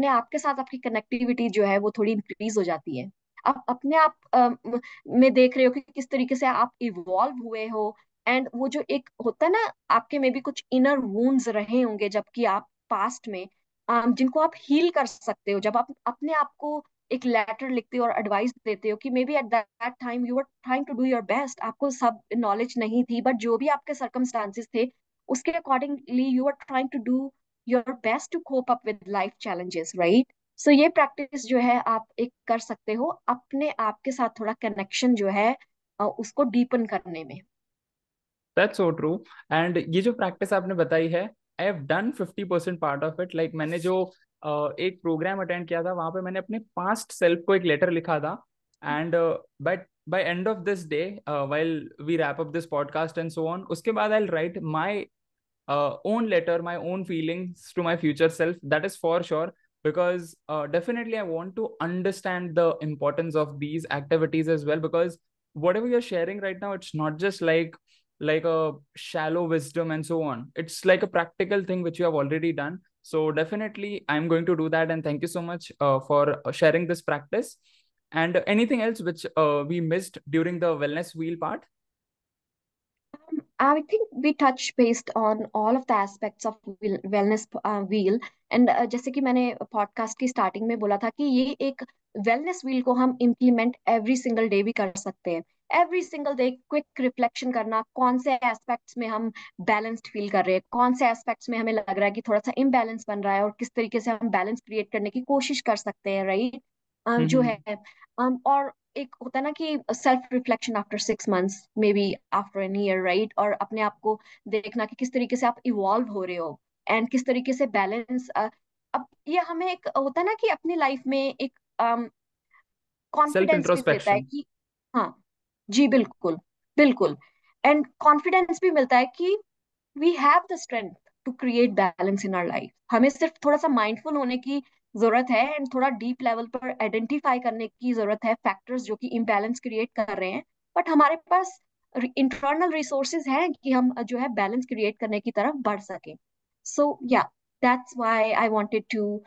Speaker 1: आप के साथ आपकी कनेक्टिविटी जो है वो थोड़ी इंक्रीज हो जाती है। आप अपने आप में देख रहे हो कि किस तरीके से आप इवॉल्व हुए हो। एंड वो जो एक होता है ना, आपके में भी कुछ इनर वुंड्स रहे होंगे जबकि आप पास्ट में, जिनको आप हील कर सकते हो, जब आप अपने आप को एक लेटर लिखते हो और एडवाइस देते हो कि maybe at that time you were trying to do your best, आपको सब नॉलेज नहीं थी, बट जो भी आपके सर्कमस्टांसेस थे उसके accordingly you are trying to do your best to cope up with life challenges, right. So ये प्रैक्टिस जो है आप एक कर सकते हो अपने आप के साथ थोड़ा कनेक्शन जो है उसको डीपन करने में।
Speaker 2: That's so true. एंड ये जो प्रैक्टिस आपने बताई है, I have done 50% part of it. Like मैंने जो एक प्रोग्राम अटेंड किया था, वहां पे मैंने अपने पास्ट सेल्फ को एक लेटर लिखा था। And but by end of this day, while we wrap up this podcast and so on, उसके बाद I will write my own letter, my own feelings to my future self. That is for sure. Because definitely, I want to understand the importance of these activities as well. Because whatever you're sharing right now, it's not just like a shallow wisdom and so on. It's like a practical thing which you have already done. So definitely, I'm going to do that. And thank you so much for sharing this practice. And anything else which we missed during the wellness wheel part?
Speaker 1: I think we touch based on all of the aspects of wellness wheel, and जैसे कि मैंने podcast की starting में बोला था कि ये एक वेलनेस व्हील को हम इम्प्लीमेंट एवरी सिंगल डे भी कर सकते हैं। Every single day quick reflection करना, कौन से एस्पेक्ट्स में हम बैलेंस्ड फील कर रहे हैं, कौन से एस्पेक्ट्स में हमें लग रहा है कि थोड़ा सा इम्बैलेंस बन रहा है, और किस तरीके से हम बैलेंस क्रिएट करने की कोशिश कर सकते हैं, राइट। जो
Speaker 2: Mm-hmm.
Speaker 1: है और एक होता है ना कि self reflection after 6 months, maybe after an year, right. और अपने आप को देखना कि किस तरीके से आप इवॉल्व हो रहे हो, एंड किस तरीके से बैलेंस। अब ये हमें एक होता है ना कि अपनी लाइफ में एक
Speaker 2: Self
Speaker 1: कॉन्फिडेंस भी देता है
Speaker 2: introspection.
Speaker 1: कि हाँ, जी बिल्कुल, बिल्कुल। एंड कॉन्फिडेंस भी मिलता है कि we have the strength to create balance in our life. हमें सिर्फ थोड़ा सा माइंडफुल होने की जरूरत है, एंड थोड़ा डीप लेवल पर आइडेंटिफाई करने की जरूरत है फैक्टर्स जो कि इम्बैलेंस क्रिएट कर रहे हैं। बट हमारे पास इंटरनल रिसोर्सेज हैं कि हम जो है बैलेंस क्रिएट करने की तरफ बढ़ सके। So yeah, that's why I wanted to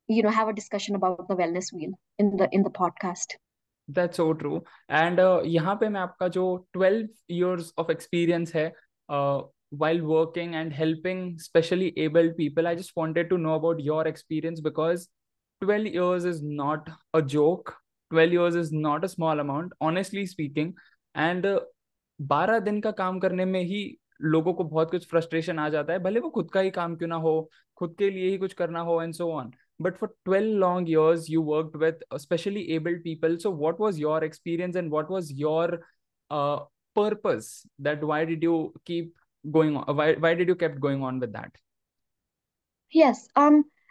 Speaker 1: have a discussion about the wellness wheel in the podcast.
Speaker 2: That's so true. And यहाँ पे मैं आपका जो 12 years of experience है while working and helping specially abled people, I just wanted to know about your experience because 12 years is not a joke. 12 years is not a small amount, honestly speaking. And 12 दिन का काम करने में ही लोगों को बहुत कुछ फ्रस्ट्रेशन आ जाता है, भले वो खुद का ही काम क्यों ना हो, खुद के लिए ही कुछ करना हो and so on. But for 12 long years, you worked with especially abled people. So, what was your experience and what was your uh, purpose? That why did you keep going on? Why did you kept going on with that?
Speaker 1: Yes,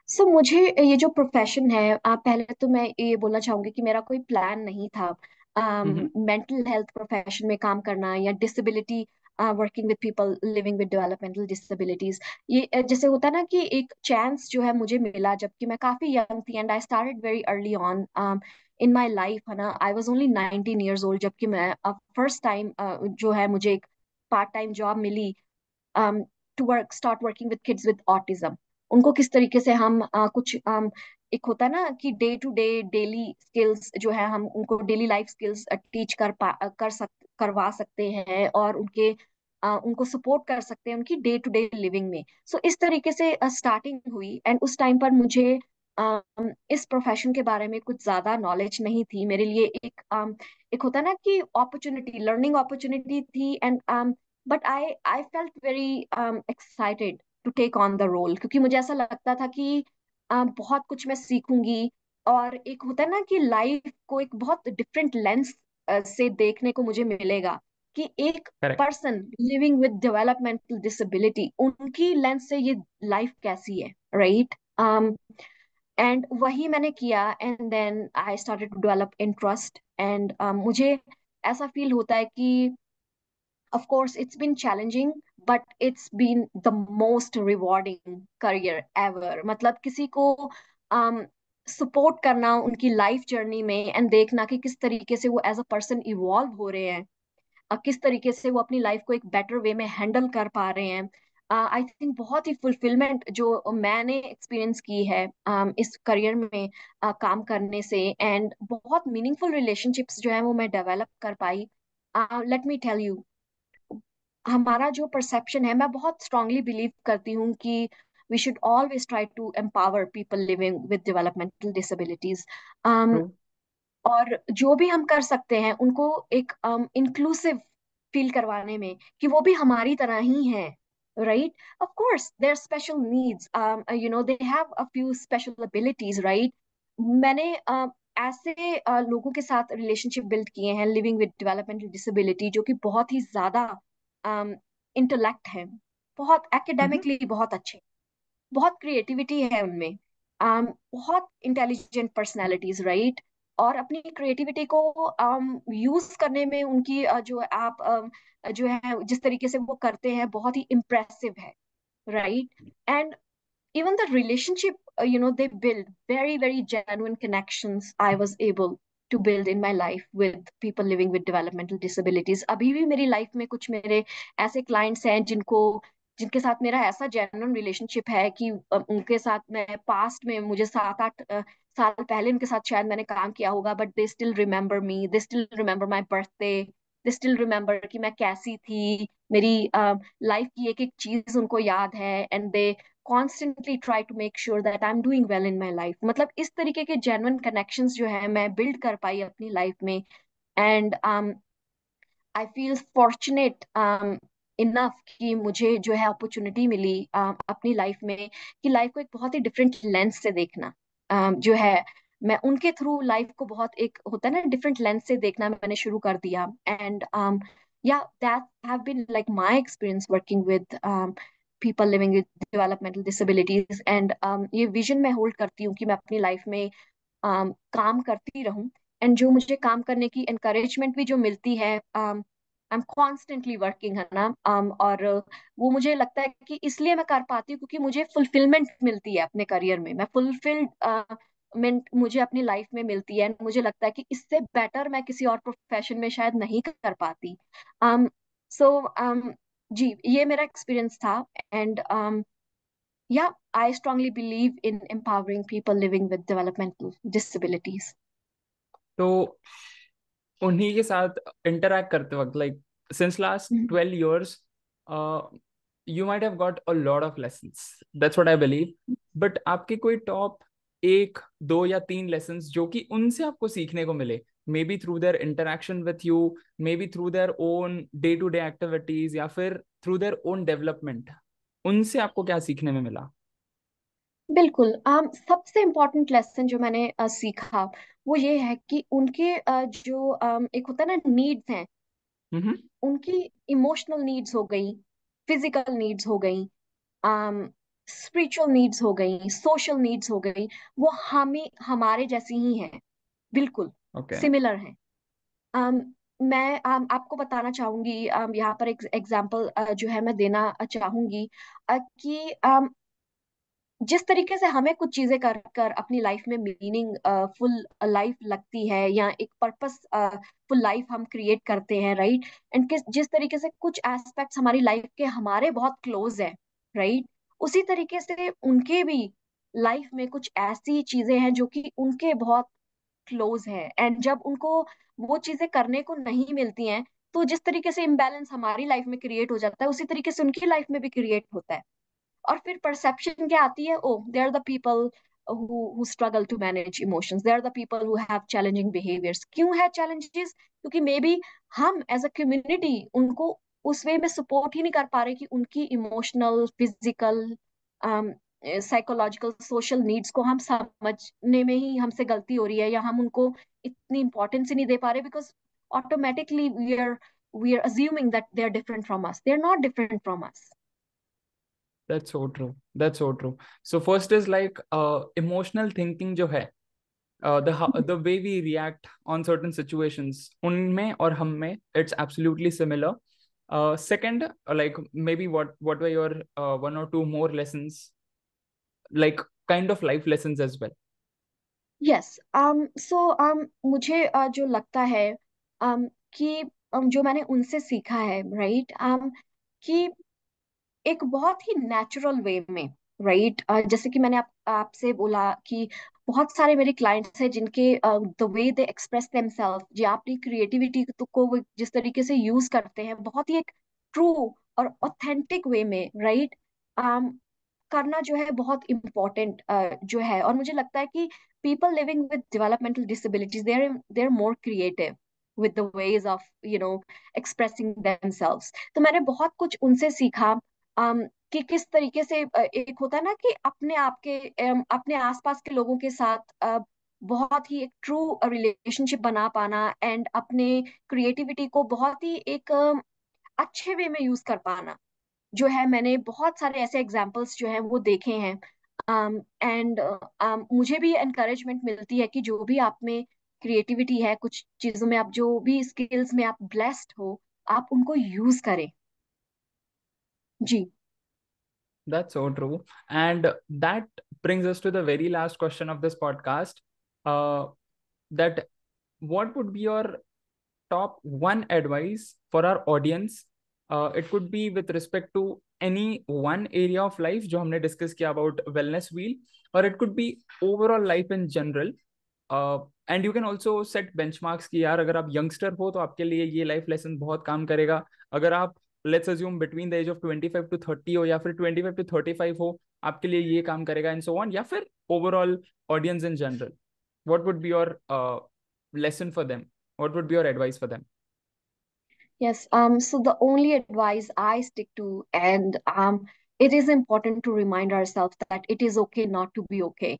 Speaker 1: so मुझे ये जो profession है, पहले तो मैं ये बोलना चाहूंगी कि मेरा कोई प्लान नहीं था
Speaker 2: Mm-hmm.
Speaker 1: मेंटल हेल्थ प्रोफेशन में काम करना, या disability, working with people living with developmental disabilities. ये जैसे होता है ना कि एक चांस जो है मुझे मिला जबकि मैं काफी यंग थी, and I started very early on in my life, है ना। I was only 19 years old, जबकि मैं फर्स्ट टाइम जो है मुझे पार्ट टाइम जॉब मिली to work start working with kids with autism. उनको किस तरीके से हम कुछ एक होता है ना कि day to day daily skills जो है हम उनको डेली लाइफ स्किल्स टीच करवा सकते हैं और उनको सपोर्ट कर सकते हैं उनकी डे टू डे लिविंग में। सो इस तरीके से स्टार्टिंग हुई एंड उस टाइम पर मुझे इस प्रोफेशन के बारे में कुछ ज्यादा नॉलेज नहीं थी। मेरे लिए एक होता है ना कि अपॉर्चुनिटी लर्निंग अपॉर्चुनिटी थी and but I felt very excited to take on the role, क्योंकि मुझे ऐसा लगता था कि बहुत कुछ मैं सीखूंगी। और एक होता है ना कि लाइफ को एक बहुत डिफरेंट लेंस से देखने को मुझे मिलेगा कि एक
Speaker 2: correct.
Speaker 1: Person living with developmental disability उनकी लेंस से ये लाइफ कैसी है, राइट। एंड वही मैंने किया and then I started to develop interest and मुझे ऐसा फील होता है कि of course it's been challenging but it's been the most rewarding career ever। मतलब किसी को सपोर्ट करना उनकी लाइफ जर्नी में एंड देखना कि किस तरीके से वो एज अ पर्सन इवॉल्व हो रहे हैं, किस तरीके से वो अपनी लाइफ को एक बेटर वे में हैंडल कर पा रहे हैं। आई थिंक बहुत ही फुलफिलमेंट जो मैंने एक्सपीरियंस की है इस करियर में काम करने से एंड बहुत मीनिंगफुल रिलेशनशिप्स जो है वो मैं डेवलप कर पाई। लेट मी टेल यू, हमारा जो परसेप्शन है, मैं बहुत स्ट्रांगली बिलीव करती हूँ कि we should always try to empower people living with developmental disabilities.
Speaker 2: True.
Speaker 1: और जो भी हम कर सकते हैं उनको एक इंक्लूसिव फील करवाने में कि वो भी हमारी तरह ही हैं, right. Of course their special needs, they have a few special abilities, right. मैंने ऐसे लोगों के साथ रिलेशनशिप बिल्ड किए हैं लिविंग विद डेवलपमेंटल डिसेबिलिटी जो कि बहुत ही ज्यादा इंटेलेक्ट हैं, बहुत
Speaker 2: हम्म।
Speaker 1: एकेडमिकली बहुत अच्छे, बहुत क्रिएटिविटी है उनमें, बहुत इंटेलिजेंट पर्सनालिटीज, राइट। और अपनी क्रिएटिविटी को यूज करने में उनकी जो है जिस तरीके से वो करते हैं बहुत ही इम्प्रेसिव है, राइट। And even the relationship, they build very very genuine connections I was able to build in my life with people living with developmental disabilities। अभी भी मेरी लाइफ में कुछ मेरे ऐसे क्लाइंट्स हैं जिनके साथ मेरा ऐसा जेन्युइन रिलेशनशिप है कि उनके साथ मैं पास्ट में मुझे 7-8 साल पहले उनके साथ शायद मैंने काम किया होगा, but they still remember me, they still remember my birthday, they still remember कि मैं कैसी थी, मेरी लाइफ की एक एक चीज उनको याद है and they constantly try to make sure that I am doing well in my life. मतलब इस तरीके के जेन्युइन कनेक्शंस जो है मैं बिल्ड कर पाई अपनी लाइफ में and I feel fortunate enough कि मुझे जो है अपॉर्चुनिटी मिली अपनी लाइफ में कि लाइफ को एक बहुत ही डिफरेंट लेंस से देखना, जो है मैं उनके थ्रू लाइफ को बहुत एक होता है ना डिफरेंट लेंस से देखना मैंने शुरू कर दिया and yeah that have been like my experience working with people living with developmental disabilities and ये विजन मैं होल्ड करती हूँ कि मैं अपनी लाइफ में काम करती रहूं एंड जो मुझे काम करने की encouragement भी जो मिलती है, आई एम कॉन्स्टेंटली वर्किंग, है ना। और वो मुझे लगता है कि इसलिए मैं कर पाती हूँ क्योंकि मुझे फुलफिलमेंट मिलती है अपने करियर में, मैं फुलफिल्ड मुझे अपनी लाइफ में मिलती है। मुझे लगता है कि इससे बेटर मैं किसी और प्रोफेशन में शायद नहीं कर पाती। um, सो जी ये मेरा एक्सपीरियंस था and yeah, I strongly believe in empowering people living with developmental disabilities.
Speaker 2: तो उन्हीं के साथ इंटरैक्ट करते वक्त, like since last
Speaker 1: Mhm.
Speaker 2: 12 years, you might have got a lot of lessons. That's what I believe. But आपके कोई top एक, दो या तीन लेसन्स जो कि उनसे आपको सीखने को मिले, maybe through their interaction with you, maybe through their own day to day activities, या फिर थ्रू देयर ओन डेवलपमेंट, उनसे आपको क्या सीखने में मिला?
Speaker 1: बिल्कुल। सबसे इम्पोर्टेंट लेसन जो मैंने सीखा वो ये है कि उनके जो एक होता है ना नीड्स हैं,
Speaker 2: हम्म।
Speaker 1: उनकी इमोशनल नीड्स हो गई, फिजिकल नीड्स हो गई, स्पिरिचुअल नीड्स हो गई, सोशल नीड्स हो गई, वो हमें हमारे जैसी ही हैं, बिल्कुल
Speaker 2: ओके।
Speaker 1: सिमिलर हैं। um, मैं आपको बताना चाहूंगी, यहाँ पर एक एग्जांपल जो है मैं देना चाहूंगी कि जिस तरीके से हमें कुछ चीजें कर कर अपनी लाइफ में मीनिंग फुल लाइफ लगती है, या एक पर्पस फुल लाइफ हम क्रिएट करते हैं, राइट। एंड किस जिस तरीके से कुछ एस्पेक्ट्स हमारी लाइफ के हमारे बहुत क्लोज है, राइट, उसी तरीके से उनके भी लाइफ में कुछ ऐसी चीजें हैं जो कि उनके बहुत क्लोज है। एंड जब उनको वो चीजें करने को नहीं मिलती हैं, तो जिस तरीके से इम्बैलेंस हमारी लाइफ में क्रिएट हो जाता है, उसी तरीके से उनकी लाइफ में भी क्रिएट होता है। और फिर परसेप्शन क्या आती है, oh they are the people who struggle to manage emotions, they are the people who have challenging behaviors। क्यों है challenges? क्योंकि मे बी हम एज अ कम्युनिटी उनको उस वे में सपोर्ट ही नहीं कर पा रहे कि उनकी emotional, physical, psychological, social needs को हम समझने में ही हमसे गलती हो रही है, या हम उनको इतनी इंपॉर्टेंस ही नहीं दे पा रहे, because automatically we are assuming that they are different from us. They are not different from us.
Speaker 2: That's so true. That's so true. So first is like emotional thinking जो है, the way we react on certain situations, उनमें और हम में it's absolutely similar. Second, like maybe what were your one or two more lessons, like kind of life lessons as well.
Speaker 1: Yes. So मुझे जो लगता है कि जो मैंने उनसे सीखा है, राइट, कि एक बहुत ही नेचुरल वे में, राइट, जैसे कि मैंने आपसे बोला कि बहुत सारे मेरे क्लाइंट्स हैं जिनके the way they express themselves, जो अपनी क्रिएटिविटी को वो जिस तरीके से यूज करते हैं, बहुत ही एक ट्रू और ऑथेंटिक वे में, राइट, करना जो है बहुत इम्पोर्टेंट जो है। और मुझे लगता है कि people living with developmental disabilities, they're more creative with the ways of expressing themselves। तो मैंने बहुत कुछ उनसे सीखा, कि किस तरीके से एक होता है ना कि अपने आसपास के लोगों के साथ बहुत ही एक ट्रू रिलेशनशिप बना पाना, एंड अपने क्रिएटिविटी को बहुत ही एक अच्छे वे में यूज कर पाना, जो है मैंने बहुत सारे ऐसे एग्जाम्पल्स जो हैं वो देखे हैं। एंड मुझे भी एनकरेजमेंट मिलती है कि जो भी आप में क्रिएटिविटी है, कुछ चीजों में आप जो भी स्किल्स में आप ब्लेस्ड हो, आप उनको यूज करें। जी।
Speaker 2: That's so true. And that brings us to the very last question of this podcast. Uh, that what would be your top one advice for our audience? It could be with respect to any one area of life जो हमने discuss किया about wellness wheel, or it could be overall life in general. And you can also set benchmarks कि यार अगर आप youngster हो तो आपके लिए ये लाइफ लेसन बहुत काम करेगा, अगर आप let's assume between the age of 25 to 30 हो या फिर 25 to 35 हो, आपके लिए ये काम करेगा एंड सो ऑन, या फिर overall audience in general, what would be your lesson for them, what would be your advice for them?
Speaker 1: Yes. So the only advice I stick to, and it is important to remind ourselves that it is okay not to be okay।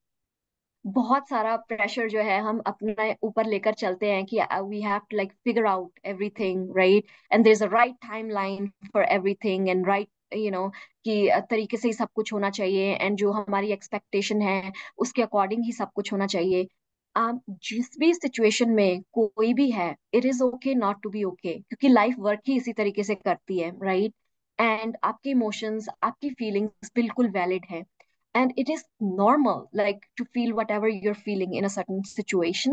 Speaker 1: बहुत सारा pressure जो है हम अपने ऊपर लेकर चलते हैं कि we have to like figure out everything, right, and there is a right timeline for everything, and right, कि तरीके से ही सब कुछ होना चाहिए, एंड जो हमारी एक्सपेक्टेशन है उसके अकॉर्डिंग ही सब कुछ होना चाहिए। जिस भी सिचुएशन में कोई भी है, it is okay not to be okay, क्योंकि लाइफ वर्क ही इसी तरीके से करती है, राइट। एंड आपके इमोशंस, आपकी फीलिंग्स बिल्कुल वैलिड है, and it is normal like to feel whatever you're feeling in a certain situation।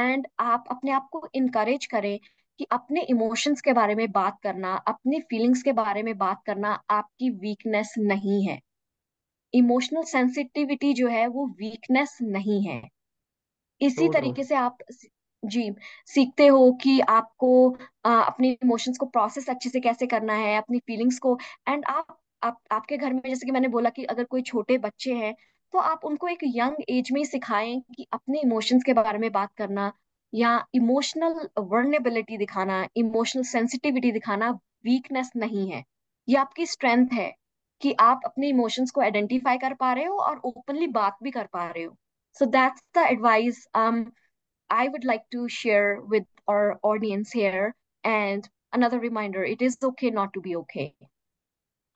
Speaker 1: and आप अपने आप को encourage करें कि अपने इमोशंस के बारे में बात करना, अपनी फीलिंग्स के बारे में बात करना आपकी वीकनेस नहीं है। इमोशनल सेंसिटिविटी जो है वो वीकनेस नहीं है। इसी
Speaker 2: So true.
Speaker 1: तरीके से आप जी सीखते हो कि आपको अपने इमोशंस को प्रोसेस अच्छे से कैसे करना है, अपनी फीलिंग्स को। एंड आपके घर में जैसे कि मैंने बोला कि अगर कोई छोटे बच्चे हैं, तो आप उनको एक यंग एज में ही सिखाएं कि अपने इमोशंस के बारे में बात करना, या इमोशनल वर्नेबिलिटी दिखाना, इमोशनल सेंसिटिविटी दिखाना वीकनेस नहीं है, ये आपकी स्ट्रेंथ है, कि आप अपने इमोशंस को आइडेंटिफाई कर पा रहे हो और ओपनली बात भी कर पा रहे हो। So that's the advice I would like to share with our audience here. And another reminder, it is okay not to be okay.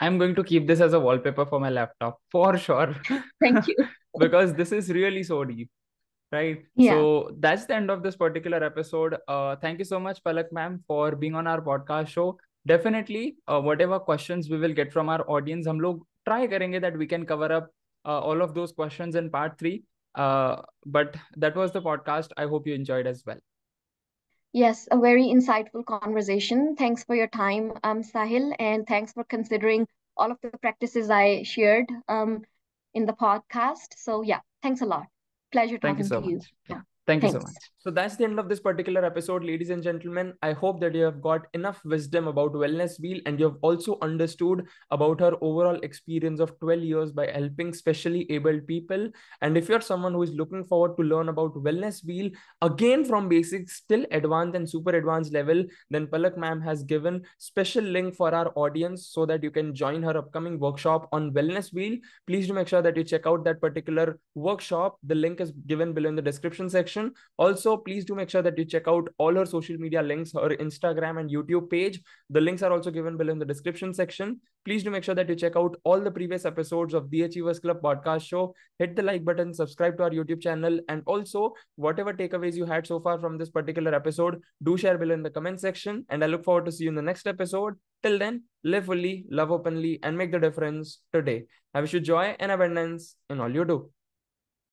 Speaker 2: I'm going to keep this as a wallpaper for my laptop for sure.
Speaker 1: Thank you.
Speaker 2: Because this is really so deep. Right.
Speaker 1: Yeah.
Speaker 2: So that's the end of this particular episode. Thank you so much, Palak ma'am, for being on our podcast show. Definitely, whatever questions we will get from our audience, हम लोग try करेंगे that we can cover up all of those questions in part 3. But that was the podcast. I hope you enjoyed as well.
Speaker 1: Yes, a very insightful conversation. Thanks for your time, Sahil, and thanks for considering all of the practices I shared in the podcast. So, yeah, thanks a lot. Pleasure
Speaker 2: Thank you
Speaker 1: talking
Speaker 2: so
Speaker 1: to you.
Speaker 2: much. Yeah.
Speaker 1: Yeah,
Speaker 2: Thank you so
Speaker 1: thanks.
Speaker 2: much. So that's the end of this particular episode, ladies and gentlemen. I hope that you have got enough wisdom about Wellness Wheel and you have also understood about her overall experience of 12 years by helping specially abled people. And if you're someone who is looking forward to learn about Wellness Wheel again from basics till advanced and super advanced level, then Palak ma'am has given special link for our audience so that you can join her upcoming workshop on Wellness Wheel. Please do make sure that you check out that particular workshop. The link is given below in the description section. Also, please do make sure that you check out all her social media links, her Instagram and YouTube page. The links are also given below in the description section. Please do make sure that you check out all the previous episodes of the Achievers Club podcast show. Hit the like button, subscribe to our YouTube channel, and also whatever takeaways you had so far from this particular episode, do share below in the comment section. And I look forward to see you in the next episode. Till then, live fully, love openly, and make the difference today. I wish you joy and abundance in all you do.